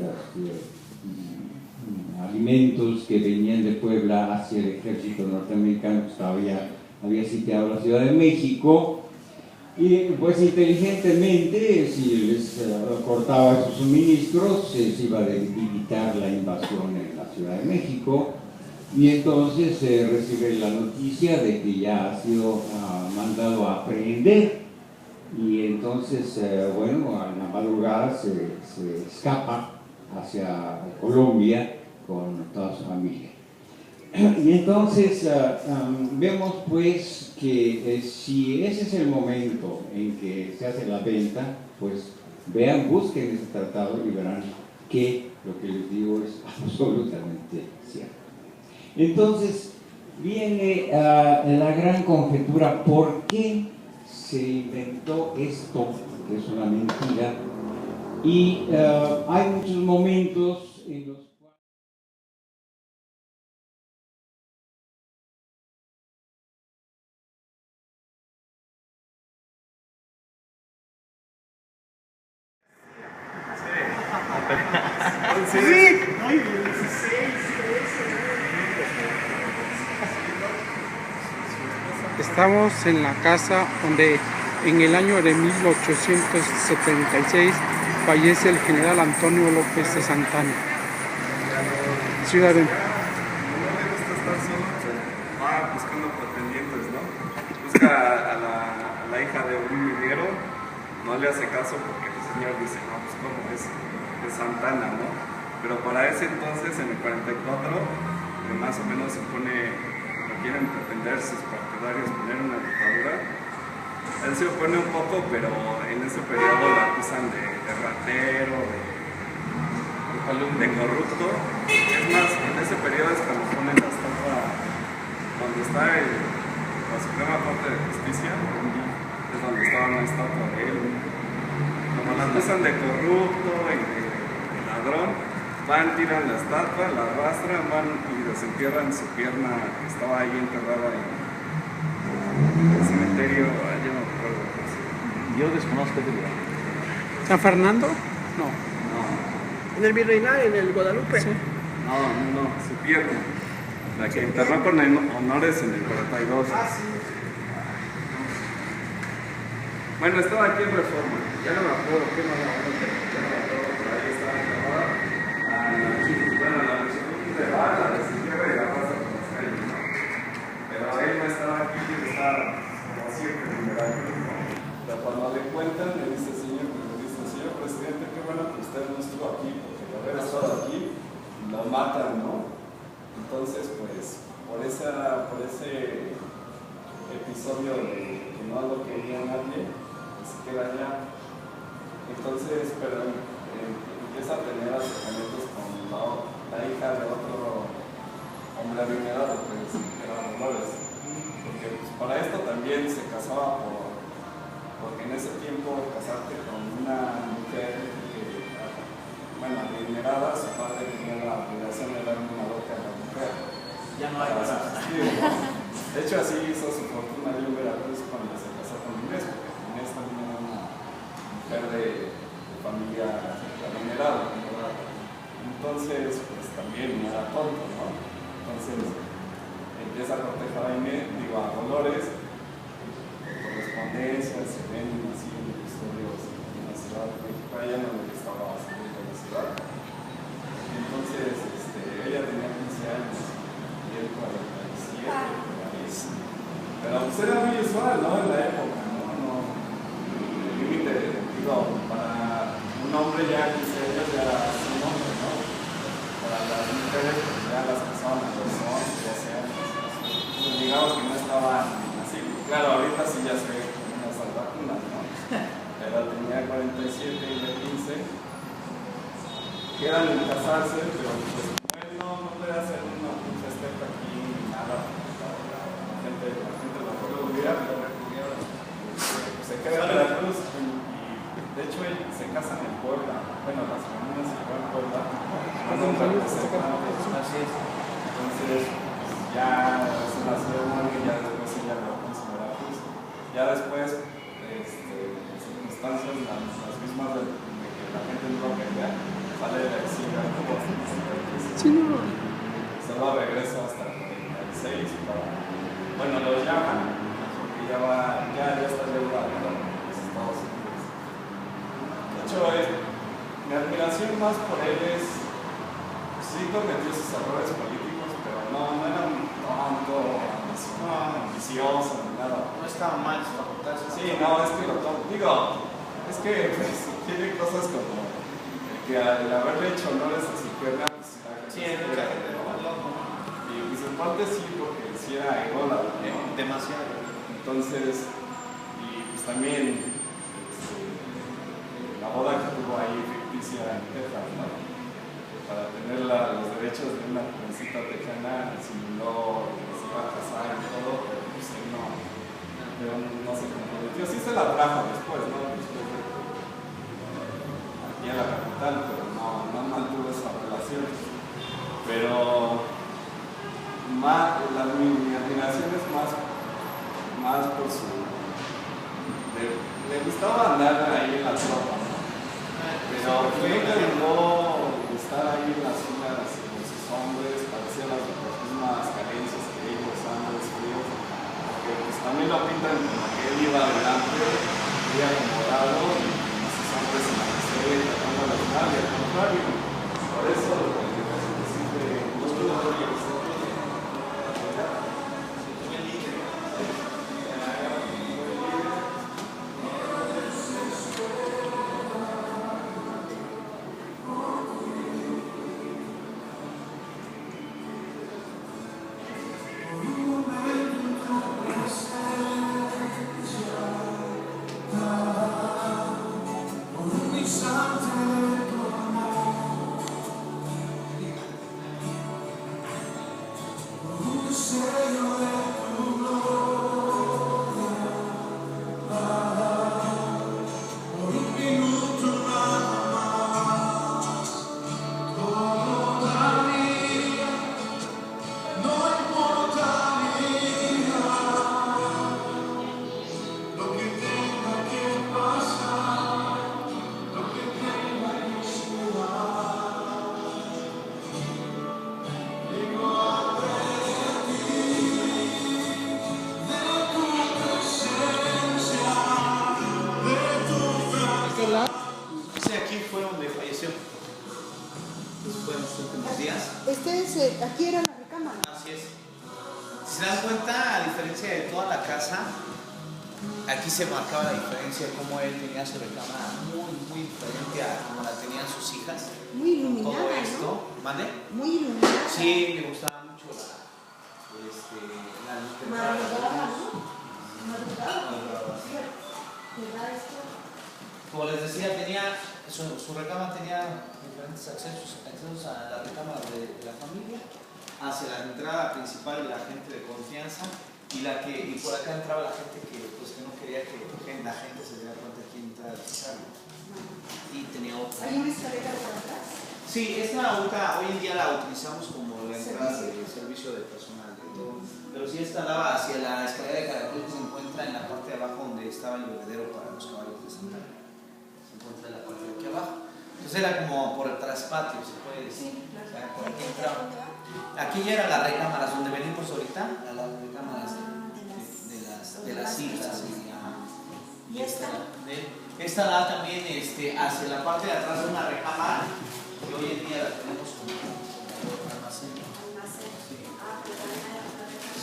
alimentos que venían de Puebla hacia el ejército norteamericano que había sitiado la Ciudad de México. Y pues inteligentemente, si les cortaba sus suministros, se iba a debilitar la invasión en la Ciudad de México. Y entonces se recibe la noticia de que ya ha sido mandado a aprehender. Y entonces, bueno, a la madrugada se escapa hacia Colombia con toda su familia. Y entonces vemos pues que si ese es el momento en que se hace la venta, pues vean, busquen ese tratado y verán que lo que les digo es absolutamente cierto. Entonces viene la gran conjetura: ¿por qué se inventó esto, que es una mentira? Y hay muchos momentos en los cuales Estamos en la casa donde en el año de 1876 fallece el general Antonio López de Santana. Ciudad de... Va buscando pretendientes, ¿no? Busca a la hija de un minero, no le hace caso porque el señor dice, no, pues cómo es de Santana, ¿no? Pero para ese entonces, en el 44, más o menos se pone, lo quieren pretender sus partidarios poner una dictadura. Él se opone un poco, pero en ese periodo lo acusan de ratero, de corrupto. Es más, en ese periodo es cuando ponen la estatua, donde está la Suprema Corte de Justicia, es donde estaba una estatua de él. Como la acusan de corrupto y de ladrón, van, tiran la estatua, la arrastran, van y desentierran su pierna que estaba ahí enterrada en el cementerio, yo no recuerdo. Yo desconozco este lugar. ¿San Fernando? No. En el Virreinal, en el Guadalupe. Sí. No, su pierna. La que enterró con honores en el 42. Bueno, estaba aquí en Reforma. Ya no me acuerdo qué no me acuerdo, pero ahí estaba enterrada. Bueno, la municipalidad de la desentierra y la pasa por las calles, ¿no? Pero él no estaba aquí, él estaba como siempre en Veracruz. Pero cuando le cuentan, le dice, señor presidente, qué bueno que usted no estuvo aquí, porque de haber estado aquí, lo matan, ¿no? Entonces, pues, por ese episodio de que no lo quería nadie, pues se queda allá. Entonces, pero empieza a tener acercamientos con la hija de otro hombre adinerado, que era Dolores. Porque pues, para esto también se casaba porque en ese tiempo casarte con una mujer adinerada, su padre tenía la obligación de darle una dote a la mujer. Ya no hay para de hecho, así hizo su fortuna de Veracruz cuando se casó con Inés, porque Inés también era una mujer de familia adinerada, ¿verdad? Entonces, pues también no era tonto, ¿no? Entonces, empieza a cortejar a Inés, a Dolores, correspondencias, se ven así episodios en la Ciudad de México, a ella no le gustaba salir de la ciudad. Entonces, ella tenía 15 años y él 47. Pero pues era muy usual, ¿no? En la época, ¿no? El límite, para un hombre ya 15 años ya era un hombre, ¿no? Para las mujeres pues ya las casaban a los 11, 12 años. Pues digamos que no estaban así. Claro, ahorita sí ya se ve como unas vacunas, ¿no? Pero tenía 47 y de 15. Quedan en casarse, pero pues él no puede hacer un festejo aquí ni nada. La gente lo puede olvidar, pero se queda en Veracruz y de hecho él se casa en Puebla. Bueno, las familias se van a Puebla. Entonces ya es una ciudad y ya después ella lo puso en Veracruz. Ya después, circunstancias las mismas de que la gente no lo quería, sale de exilio a Cuba. Se va de regreso hasta el 46 para... Bueno, lo llaman, porque ya está deuda admiración más por él es, pues sí cometió sus errores políticos, pero no era un tonto, ambicioso, ni nada. No estaba mal su facultad. Sí, no, es que lo digo, es que pues, tiene cosas como que al haberle hecho honores a su pierna, pues sí, es mucha gente loco. Y pues en parte sí, porque sí era ególatra, ¿no? Demasiado. Entonces, y pues también la boda que tuvo ahí ficticia en Texas, ¿no? Para tener los derechos de una jovencita tejana, simuló que se iba a casar y todo, pero pues él no se comprometió. Sí se la trajo después, ¿no? Después de aquí a la capital, pero no mantuvo esa relación. Pero mi admiración es más por su... Le gustaba andar ahí en la tropa, ¿no? Pero fue cuando estar ahí en las filas con sus hombres, parecía las mismas carencias que ellos, hombres fríos, porque pues también lo pintan como que él iba adelante, muy acomodado, y sus hombres en la miseria tratando de ayudar, y al contrario, por eso siempre no tuvo Aquí era la recámara. Así es. Si se dan cuenta, a diferencia de toda la casa, aquí se marcaba la diferencia de cómo él tenía su recámara muy diferente a como la tenían sus hijas. Muy iluminada, todo esto, ¿no? ¿vale? Muy iluminada. Sí, me gustaba mucho la madrugada, ¿no? Madrugada. Como les decía, tenía su recámara tenía diferentes accesos a la recámara de la familia, hacia la entrada principal de la gente de confianza y por acá entraba la gente que no quería que la gente se diera cuenta quién entraba a la y tenía otra. ¿Hay una escalera por atrás? Sí, esta hoy en día la utilizamos como la entrada de servicio de personal y todo, pero sí esta daba hacia la escalera de caracol que se encuentra en la parte de abajo donde estaba el bebedero para los caballos de Santa Ana. Se encuentra en la parte de aquí abajo. Entonces era como por el traspatio, se puede decir. Sí, claro. O sea, por aquí entraba. Aquí ya eran las recámaras donde venimos ahorita, las recámaras de las islas. ¿Y esta? Esta da también hacia la parte de atrás de una recámara que hoy en día la tenemos como almacén.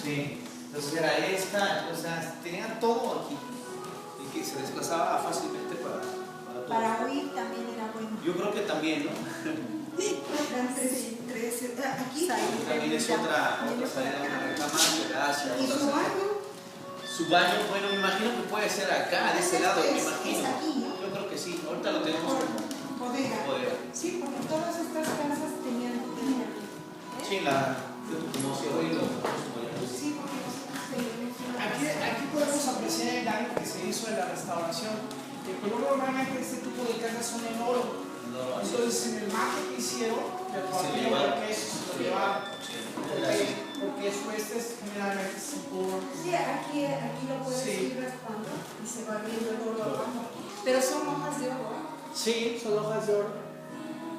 Sí. Entonces era esta, o sea, tenían todo aquí y que se desplazaba fácilmente para todo. Para oír también era bueno. Yo creo que también, ¿no? Sí, eran tres, aquí también es otra salida de una recámara que da hacia ¿Y otra su salida. baño? Su baño, bueno, me imagino que puede ser acá, de este lado, me Es imagino. aquí, ¿no? Yo creo que sí, ahorita lo tenemos como Bodega. bodega. Sí, porque todas estas casas tenían bodega. Sí, como si hoy lo Sí, porque nosotros teníamos una Aquí podemos apreciar el daño que se hizo en la restauración. Que normalmente este tipo de casas son en oro. Entonces en el marco que hicieron, de partido de queso se lo llevaron. Porque después generalmente se por... Sí, aquí lo puedes ir raspando y se va viendo el oro abajo. Pero son hojas de oro. Sí, son hojas de oro.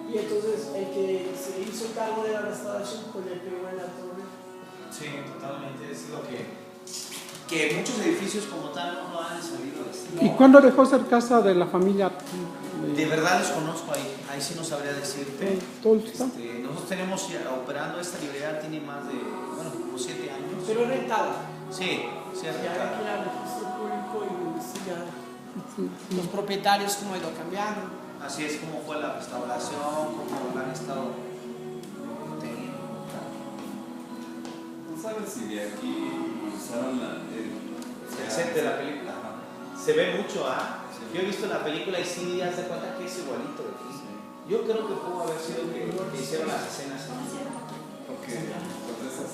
Y entonces el que se hizo cargo de la restauración pues le pegó en la torre. Sí, totalmente, es lo que muchos edificios como tal no han salido de esto. ¿Y cuándo dejó ser casa de la familia De verdad desconozco ahí sí no sabría decirte. Nosotros tenemos ya operando esta librería, tiene más de, bueno, como 7 años. Pero es rentada. Sí, es Ya rentada. aquí el registro público y ya los propietarios cómo ha ido cambiando. Así es como fue la restauración, cómo han estado teniendo. ¿No sabes si de aquí usaron El set de la película? Se ve mucho, ¿ah? Yo he visto la película y sí, haz de cuenta que es igualito de aquí. Yo creo que pudo haber sido que hicieron las escenas. porque con esas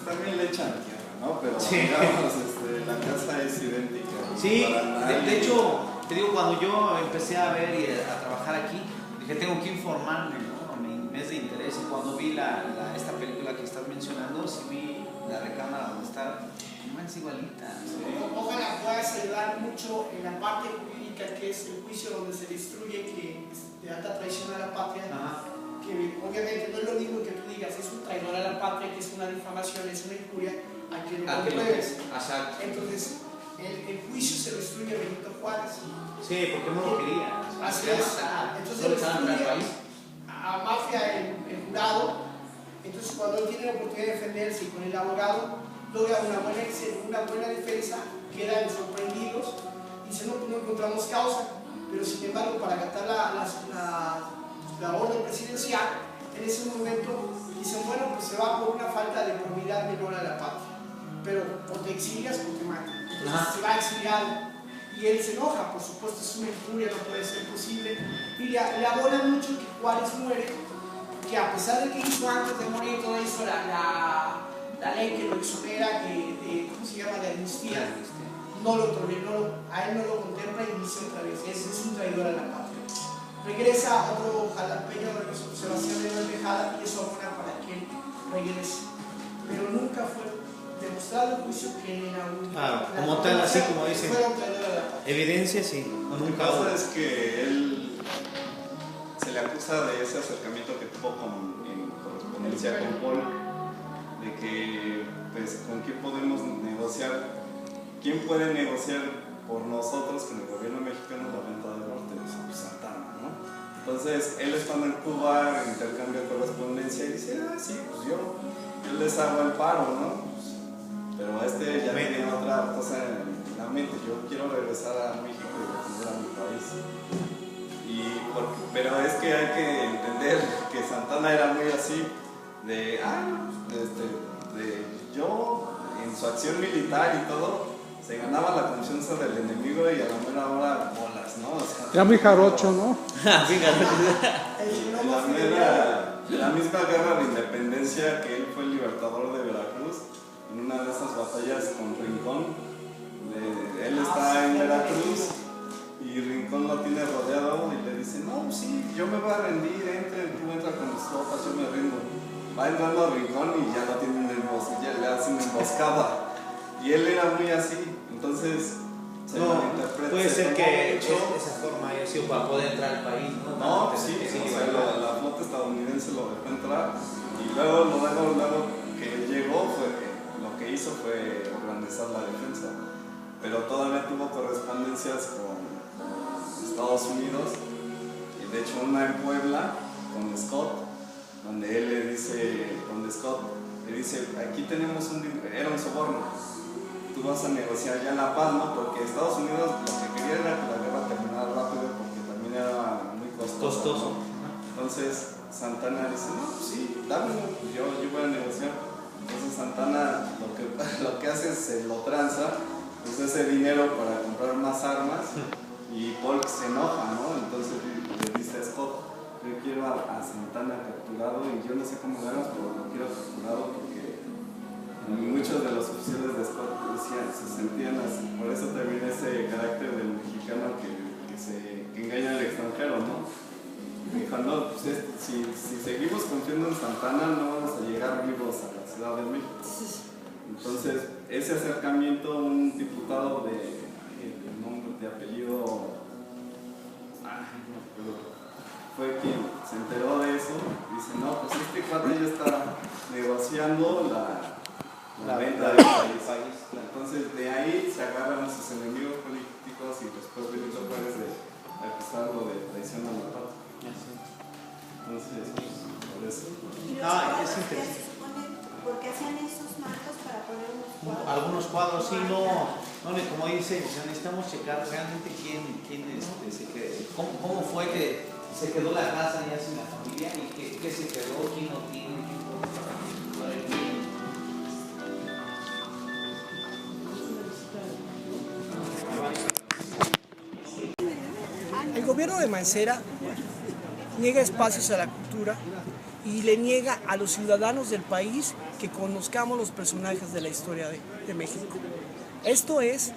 también le echan tierra, ¿no? Pero Sí. digamos, la casa es idéntica. Sí, Para nadie. de hecho, te digo, cuando yo empecé a ver y a trabajar aquí, dije, tengo que informarme, ¿no? Me es de interés. Y cuando vi esta película que estás mencionando, sí vi la recámara donde está, es igualita. Sí. Ojalá puedas ayudar mucho en la parte jurídica, que es el juicio donde se destruye que de alta traición a la patria. Ajá. Que obviamente no es lo mismo que tú digas, es un traidor a la patria, que es una difamación, es una injuria, a que lo compruebes. Exacto. Entonces, el juicio se destruye a Benito Juárez. Sí, porque no lo quería. Así es. Entonces, se destruye a Mafia el jurado. Entonces, cuando él tiene la oportunidad de defenderse y con el abogado, logra una buena defensa, quedan sorprendidos, dicen, no encontramos causa, pero sin embargo, para acatar la orden presidencial, en ese momento dicen, bueno, pues se va por una falta de probidad menor a la patria, pero o te exilias o te matan. Entonces se va exiliado y él se enoja, por supuesto, es una injuria, no puede ser posible, y le abonan mucho que Juárez muere, que a pesar de que hizo antes de morir todo eso, la ley que lo exonera, ¿cómo se llama?, de amnistía, no lo tolera, a él no lo contempla y dice otra vez, es un traidor a la patria. Regresa otro jalapeño, Sebastián de Tejada, y eso abona para que él regrese. Pero nunca fue demostrado el juicio que él era un... Claro, como tal, así como dicen. Fue un traidor a la patria. Evidencia, sí. Lo que pasa es que él se le acusa de ese acercamiento que tuvo en correspondencia con Paul, de que, pues, ¿con quién podemos negociar? ¿Quién puede negociar por nosotros con el gobierno mexicano la venta del norte? Pues Santana, ¿no? Entonces, él estando en Cuba, intercambia correspondencia y dice, sí, pues yo les hago el paro, ¿no? Pero ya tiene otra cosa en la mente, yo quiero regresar a México y defender a mi país. Pero es que hay que entender que Santana era muy así, yo en su acción militar y todo, se ganaba la confianza del enemigo y a la mera hora bolas, ¿no? O sea, era muy jarocho, ¿no? la misma guerra de independencia que él fue el libertador de Veracruz, en una de esas batallas con Rincón, él está en Veracruz y Rincón lo tiene rodeado y le dice, no, sí, yo me voy a rendir, tú entra con mis tropas, yo me rindo. Va entrando a Rincón y ya lo tienen ya le hacen emboscada. Y él era muy así, entonces se malinterpreta. Puede ser que esa forma haya sido para poder entrar al país, ¿no? No, sí, o sea, la flota estadounidense lo dejó entrar y luego que él llegó, lo que hizo fue organizar la defensa. Pero todavía tuvo correspondencias con Estados Unidos, y de hecho una en Puebla con Scott, donde él le dice, Scott le dice, aquí tenemos era un soborno, tú vas a negociar ya la paz, ¿no? Porque Estados Unidos lo que quería era que la guerra terminara rápido porque también era muy costoso. Entonces Santana dice, no, pues sí, dámelo, pues yo voy a negociar. Entonces Santana lo que hace es se lo tranza, pues ese dinero para comprar más armas, y Polk se enoja, ¿no? Entonces le dice a Scott, yo quiero a Santana capturado y yo no sé cómo lo hagas, pero lo quiero capturado porque muchos de los oficiales de Scott se sentían así. Por eso también ese carácter del mexicano que engaña al extranjero, ¿no? Dijo, no, pues si seguimos confiando en Santana no vamos a llegar vivos a la Ciudad de México. Entonces, ese acercamiento, un diputado de apellido, fue quien se enteró de eso, dice, no, pues este cuate ya está negociando la venta del país. Entonces, de ahí se agarran a sus enemigos políticos algo de traición a la patria. Entonces, pues, por eso. ¿Y los cuadros qué se supone? ¿Por qué hacían esos marcos para poner unos cuadros? Algunos cuadros, sí, no, como dice, necesitamos checar realmente quién cómo fue que se quedó la casa ya sin la familia y qué se quedó, quién no tiene, quién no tiene. El gobierno de Mancera niega espacios a la cultura y le niega a los ciudadanos del país que conozcamos los personajes de la historia de México. Esto es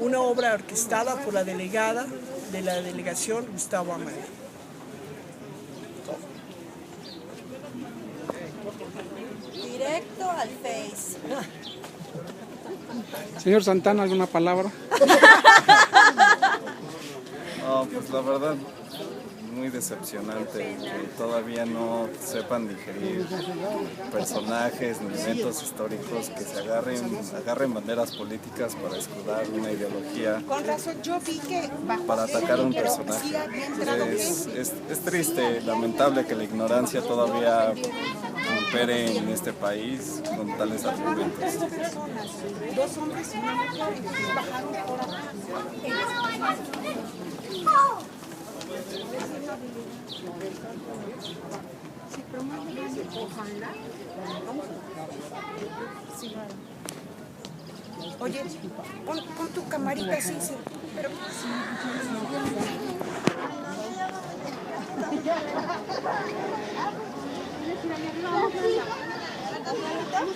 una obra orquestada por la delegada de la delegación Gustavo Amadero. Directo al Face. Señor Santana, ¿alguna palabra? No, pues la verdad, muy decepcionante que todavía no sepan digerir personajes ni eventos históricos, que se agarren banderas políticas para escudar una ideología, Con razón, yo vi que para atacar a un personaje. Es triste, lamentable que la ignorancia todavía impere en este país con tales argumentos. Dos hombres y una mujer bajaron por atrás. Sí, pero más bien, ojalá. Sí. Oye, pon tu camarita así, sí, pero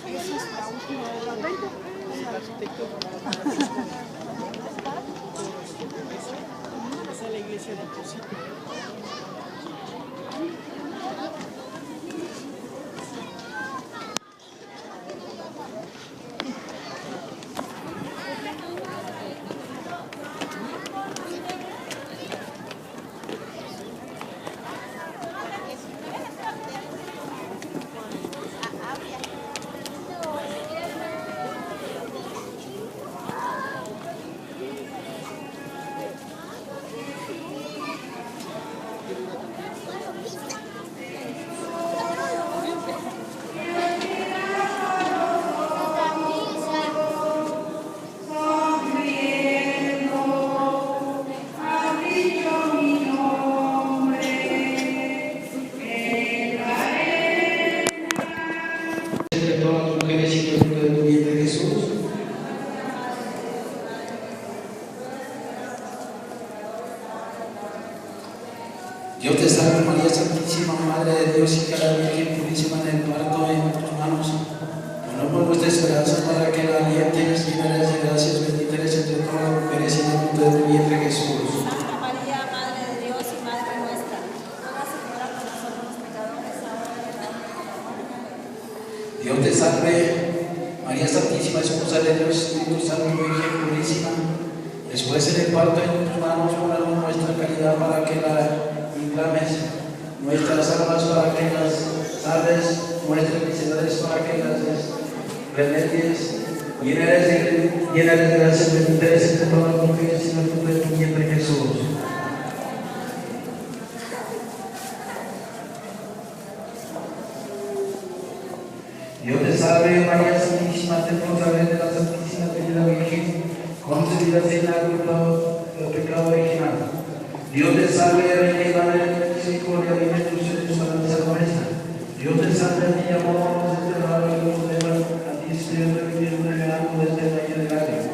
esa es la última obra del arquitecto. Esa es la iglesia de Cosito. Dios te salve María Santísima, Madre de Dios y cada Virgen purísima en el parto en tus manos. No por vuestra esperanza para que la alientes, llena eres de gracias, bendita eres entre todas las mujeres y en el fruto de tu vientre Jesús. Santa María, Madre de Dios y Madre nuestra, ruega Señora por nosotros los pecadores, ahora y en la hora de nuestra muerte. Dios te salve, María Santísima, Esposa de Dios, Espíritu Santo, Virgen purísima. Después en el parto en tus manos, ponemos nuestra caridad para que la nuestras almas para que las salves, nuestras necesidades para que las remedies. Llena eres de gracia, bendita eres entre todas las mujeres y en el fruto de tu vientre Jesús. Dios te salve María Santísima, te través de la Santísima Trinidad Virgen, concebida sin el pecado original. Dios te salve, Reina y Madre de misericordia, vive tu esperanza nuestra. Dios te salve, a ti llamamos desde el lado de los demás, a ti Señor de vivir revelando desde el año del año.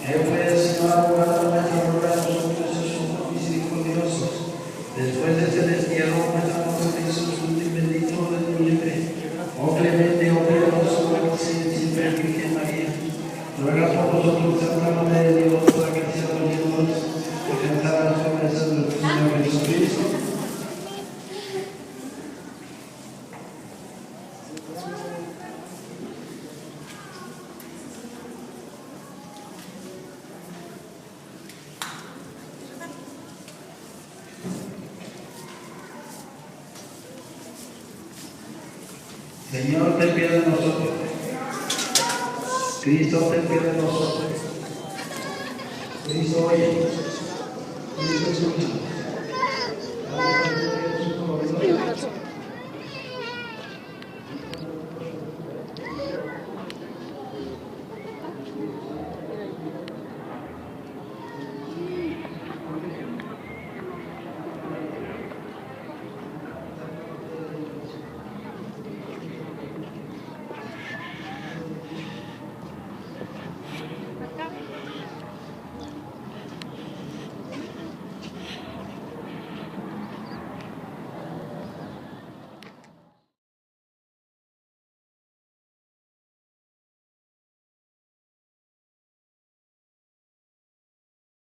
Él fue, Señor, abogado nuestra, ruega a nosotros, somos misericordiosos. Después de este destierro, muéstranos a Jesús, fruto y bendito de tu vientre. Oh clemente, oh piadoso, siempre Virgen María. Ruega por nosotros, Santa Madre de Dios, para que seamos llenos de cantar las promesas de nuestro Señor Jesucristo. Señor, ten piedad de nosotros. Cristo, ten piedad de nosotros. Cristo, oye. Cristo, escucha. la